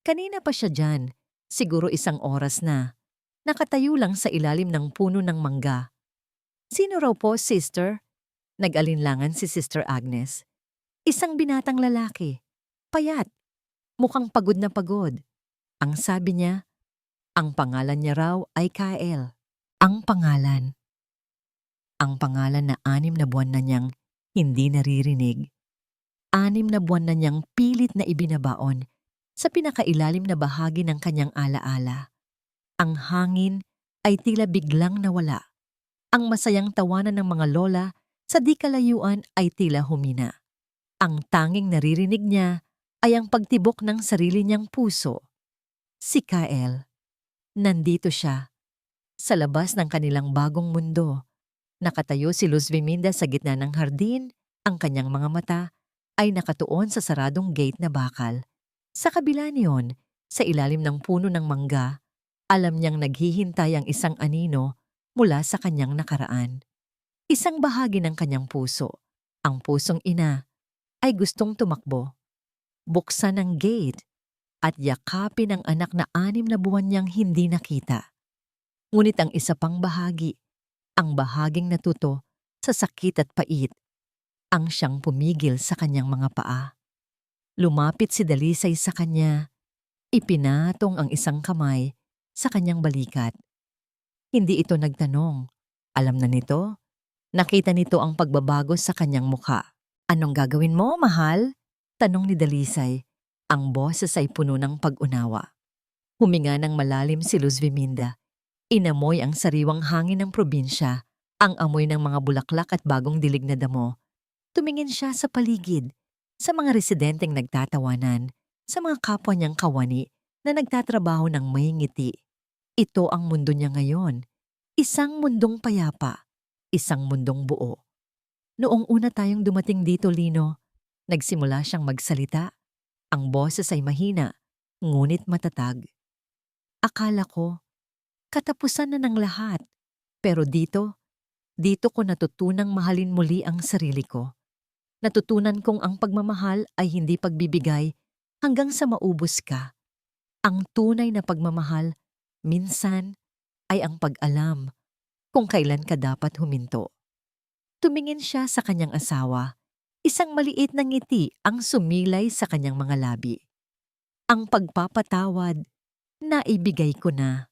S1: Kanina pa siya dyan. Siguro 1 oras na. Nakatayo lang sa ilalim ng puno ng mangga. "Sino raw po, sister?" Nag-alinlangan si Sister Agnes. "Isang binatang lalaki. Payat. Mukhang pagod na pagod." Ang sabi niya, ang pangalan niya raw ay Kyle. Ang pangalan. Ang pangalan na 6 na buwan na niyang hindi naririnig. 6 na buwan na niyang pilit na ibinabaon sa pinakailalim na bahagi ng kanyang alaala. Ang hangin ay tila biglang nawala. Ang masayang tawanan ng mga lola sa di kalayuan ay tila humina. Ang tanging naririnig niya ay ang pagtibok ng sarili niyang puso. Si Kyle. Nandito siya, sa labas ng kanilang bagong mundo. Nakatayo si Luz Viminda sa gitna ng hardin, ang kanyang mga mata ay nakatuon sa saradong gate na bakal. Sa kabila niyon, sa ilalim ng puno ng mangga, alam niyang naghihintay ang isang anino mula sa kanyang nakaraan. Isang bahagi ng kanyang puso, ang pusong ina, ay gustong tumakbo. Buksan ang gate at yakapin ang anak na 6 na buwan niyang hindi nakita. Ngunit ang isa pang bahagi, ang bahaging natuto sa sakit at pait, ang siyang pumigil sa kanyang mga paa. Lumapit si Dalisay sa kanya, ipinatong ang isang kamay sa kanyang balikat. Hindi ito nagtanong. Alam na nito. Nakita nito ang pagbabago sa kanyang mukha. "Anong gagawin mo, mahal?" tanong ni Dalisay. Ang boses ay puno ng pag-unawa. Huminga ng malalim si Luz Viminda. Inamoy ang sariwang hangin ng probinsya, ang amoy ng mga bulaklak at bagong dilig na damo. Tumingin siya sa paligid, sa mga residenteng nagtatawanan, sa mga kapwa niyang kawani na nagtatrabaho ng may ngiti. Ito ang mundo niya ngayon. Isang mundong payapa, isang mundong buo. Noong una tayong dumating dito, Lino, nagsimula siyang magsalita. Ang boses ay mahina, ngunit matatag. "Akala ko, katapusan na ng lahat. Pero dito ko natutunang mahalin muli ang sarili ko. Natutunan kong ang pagmamahal ay hindi pagbibigay hanggang sa maubos ka. Ang tunay na pagmamahal, minsan, ay ang pag-alam kung kailan ka dapat huminto." Tumingin siya sa kanyang asawa. Isang maliit na ngiti ang sumilay sa kanyang mga labi. "Ang pagpapatawad, naibigay ko na.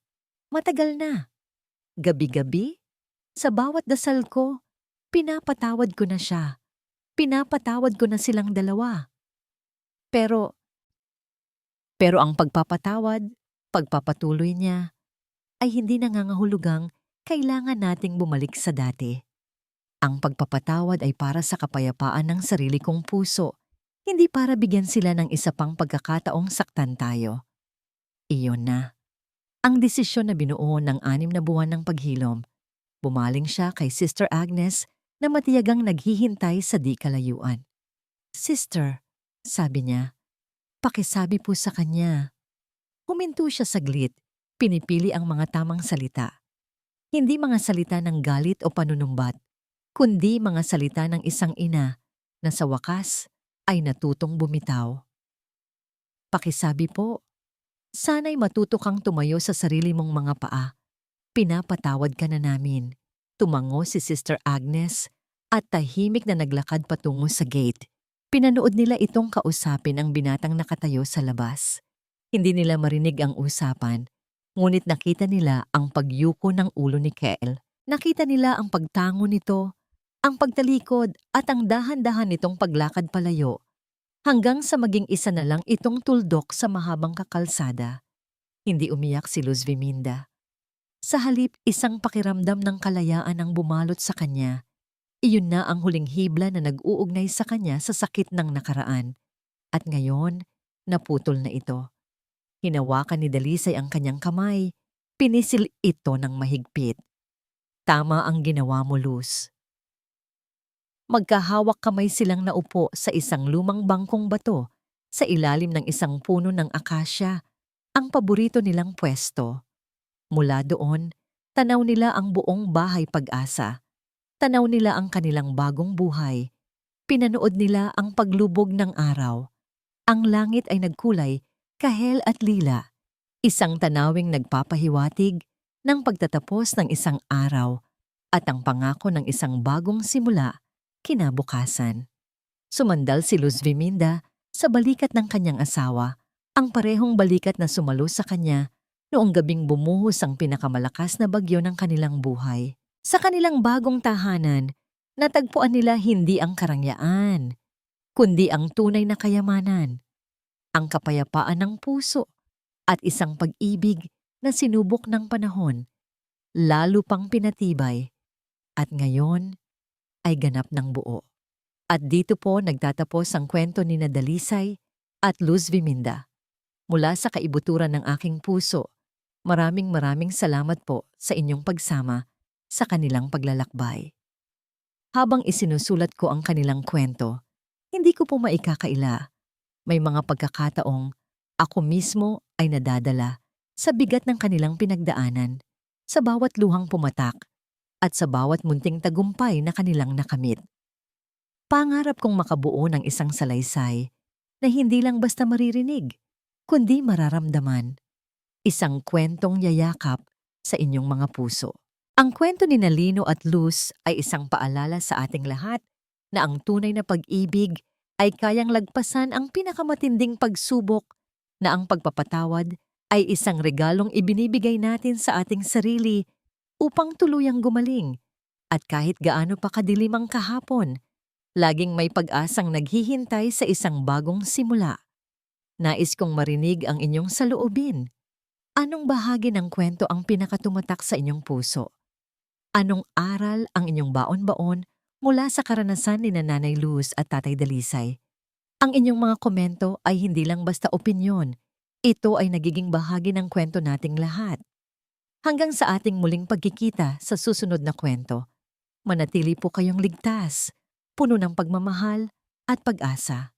S1: Matagal na. Gabi-gabi, sa bawat dasal ko, pinapatawad ko na siya. Pinapatawad ko na silang dalawa. Pero ang pagpapatawad, pagpapatuloy niya, ay hindi nangangahulugang kailangan nating bumalik sa dati. Ang pagpapatawad ay para sa kapayapaan ng sarili kong puso, hindi para bigyan sila ng isa pang pagkakataong saktan tayo." Iyon na. Ang desisyon na binuo ng 6 na buwan ng paghilom. Bumaling siya kay Sister Agnes na matiyagang naghihintay sa di kalayuan. "Sister," sabi niya, "pakisabi po sa kanya." Huminto siya saglit, pinipili ang mga tamang salita. Hindi mga salita ng galit o panunumbat, kundi mga salita ng isang ina na sa wakas ay natutong bumitaw. "Pakisabi po, sana'y matuto kang tumayo sa sarili mong mga paa. Pinapatawad ka na namin." Tumango si Sister Agnes at tahimik na naglakad patungo sa gate. Pinanood nila itong kausapin ang binatang nakatayo sa labas. Hindi nila marinig ang usapan, ngunit nakita nila ang pagyuko ng ulo ni Kyle. Nakita nila ang pagtango nito, ang pagtalikod at ang dahan-dahan nitong paglakad palayo hanggang sa maging isa na lang itong tuldok sa mahabang kakalsada. Hindi umiyak si Luz Viminda. Sa halip, isang pakiramdam ng kalayaan ang bumalot sa kanya. Iyon na ang huling hibla na nag-uugnay sa kanya sa sakit ng nakaraan. At ngayon, naputol na ito. Hinawakan ni Dalisay ang kanyang kamay. Pinisil ito ng mahigpit. Tama ang ginawa mo, Luz. Magkahawak kamay silang naupo sa isang lumang bangkong bato sa ilalim ng isang puno ng akasya, ang paborito nilang pwesto. Mula doon, tanaw nila ang buong bahay Pag-asa. Tanaw nila ang kanilang bagong buhay. Pinanood nila ang paglubog ng araw. Ang langit ay nagkulay, kahel at lila. Isang tanawing nagpapahiwatig ng pagtatapos ng isang araw at ang pangako ng isang bagong simula kinabukasan. Sumandal si Luz Viminda sa balikat ng kanyang asawa, ang parehong balikat na sumalo sa kanya noong gabing bumuhos ang pinakamalakas na bagyo ng kanilang buhay. Sa kanilang bagong tahanan, natagpuan nila hindi ang karangyaan, kundi ang tunay na kayamanan, ang kapayapaan ng puso at isang pag-ibig na sinubok ng panahon, lalo pang pinatibay, at ngayon ay ganap ng buo. At dito po nagtatapos ang kwento ni Dalisay at Luz Viminda. Mula sa kaibuturan ng aking puso, maraming salamat po sa inyong pagsama sa kanilang paglalakbay. Habang isinusulat ko ang kanilang kwento, hindi ko po maikakaila. May mga pagkakataong ako mismo ay nadadala sa bigat ng kanilang pinagdaanan, sa bawat luhang pumatak, at sa bawat munting tagumpay na kanilang nakamit. Pangarap kong makabuo ng isang salaysay na hindi lang basta maririnig, kundi mararamdaman. Isang kwentong yayakap sa inyong mga puso. Ang kwento ni Lino at Luz ay isang paalala sa ating lahat na ang tunay na pag-ibig ay kayang lagpasan ang pinakamatinding pagsubok, na ang pagpapatawad ay isang regalong ibinibigay natin sa ating sarili upang tuluyang gumaling. At kahit gaano pa kadilim ang kahapon, laging may pag-asang naghihintay sa isang bagong simula. Nais kong marinig ang inyong saloobin. Anong bahagi ng kwento ang pinakatumatak sa inyong puso? Anong aral ang inyong baon-baon mula sa karanasan ni Nanay Luz at Tatay Dalisay? Ang inyong mga komento ay hindi lang basta opinyon. Ito ay nagiging bahagi ng kwento nating lahat. Hanggang sa ating muling pagkikita sa susunod na kwento, manatili po kayong ligtas, puno ng pagmamahal at pag-asa.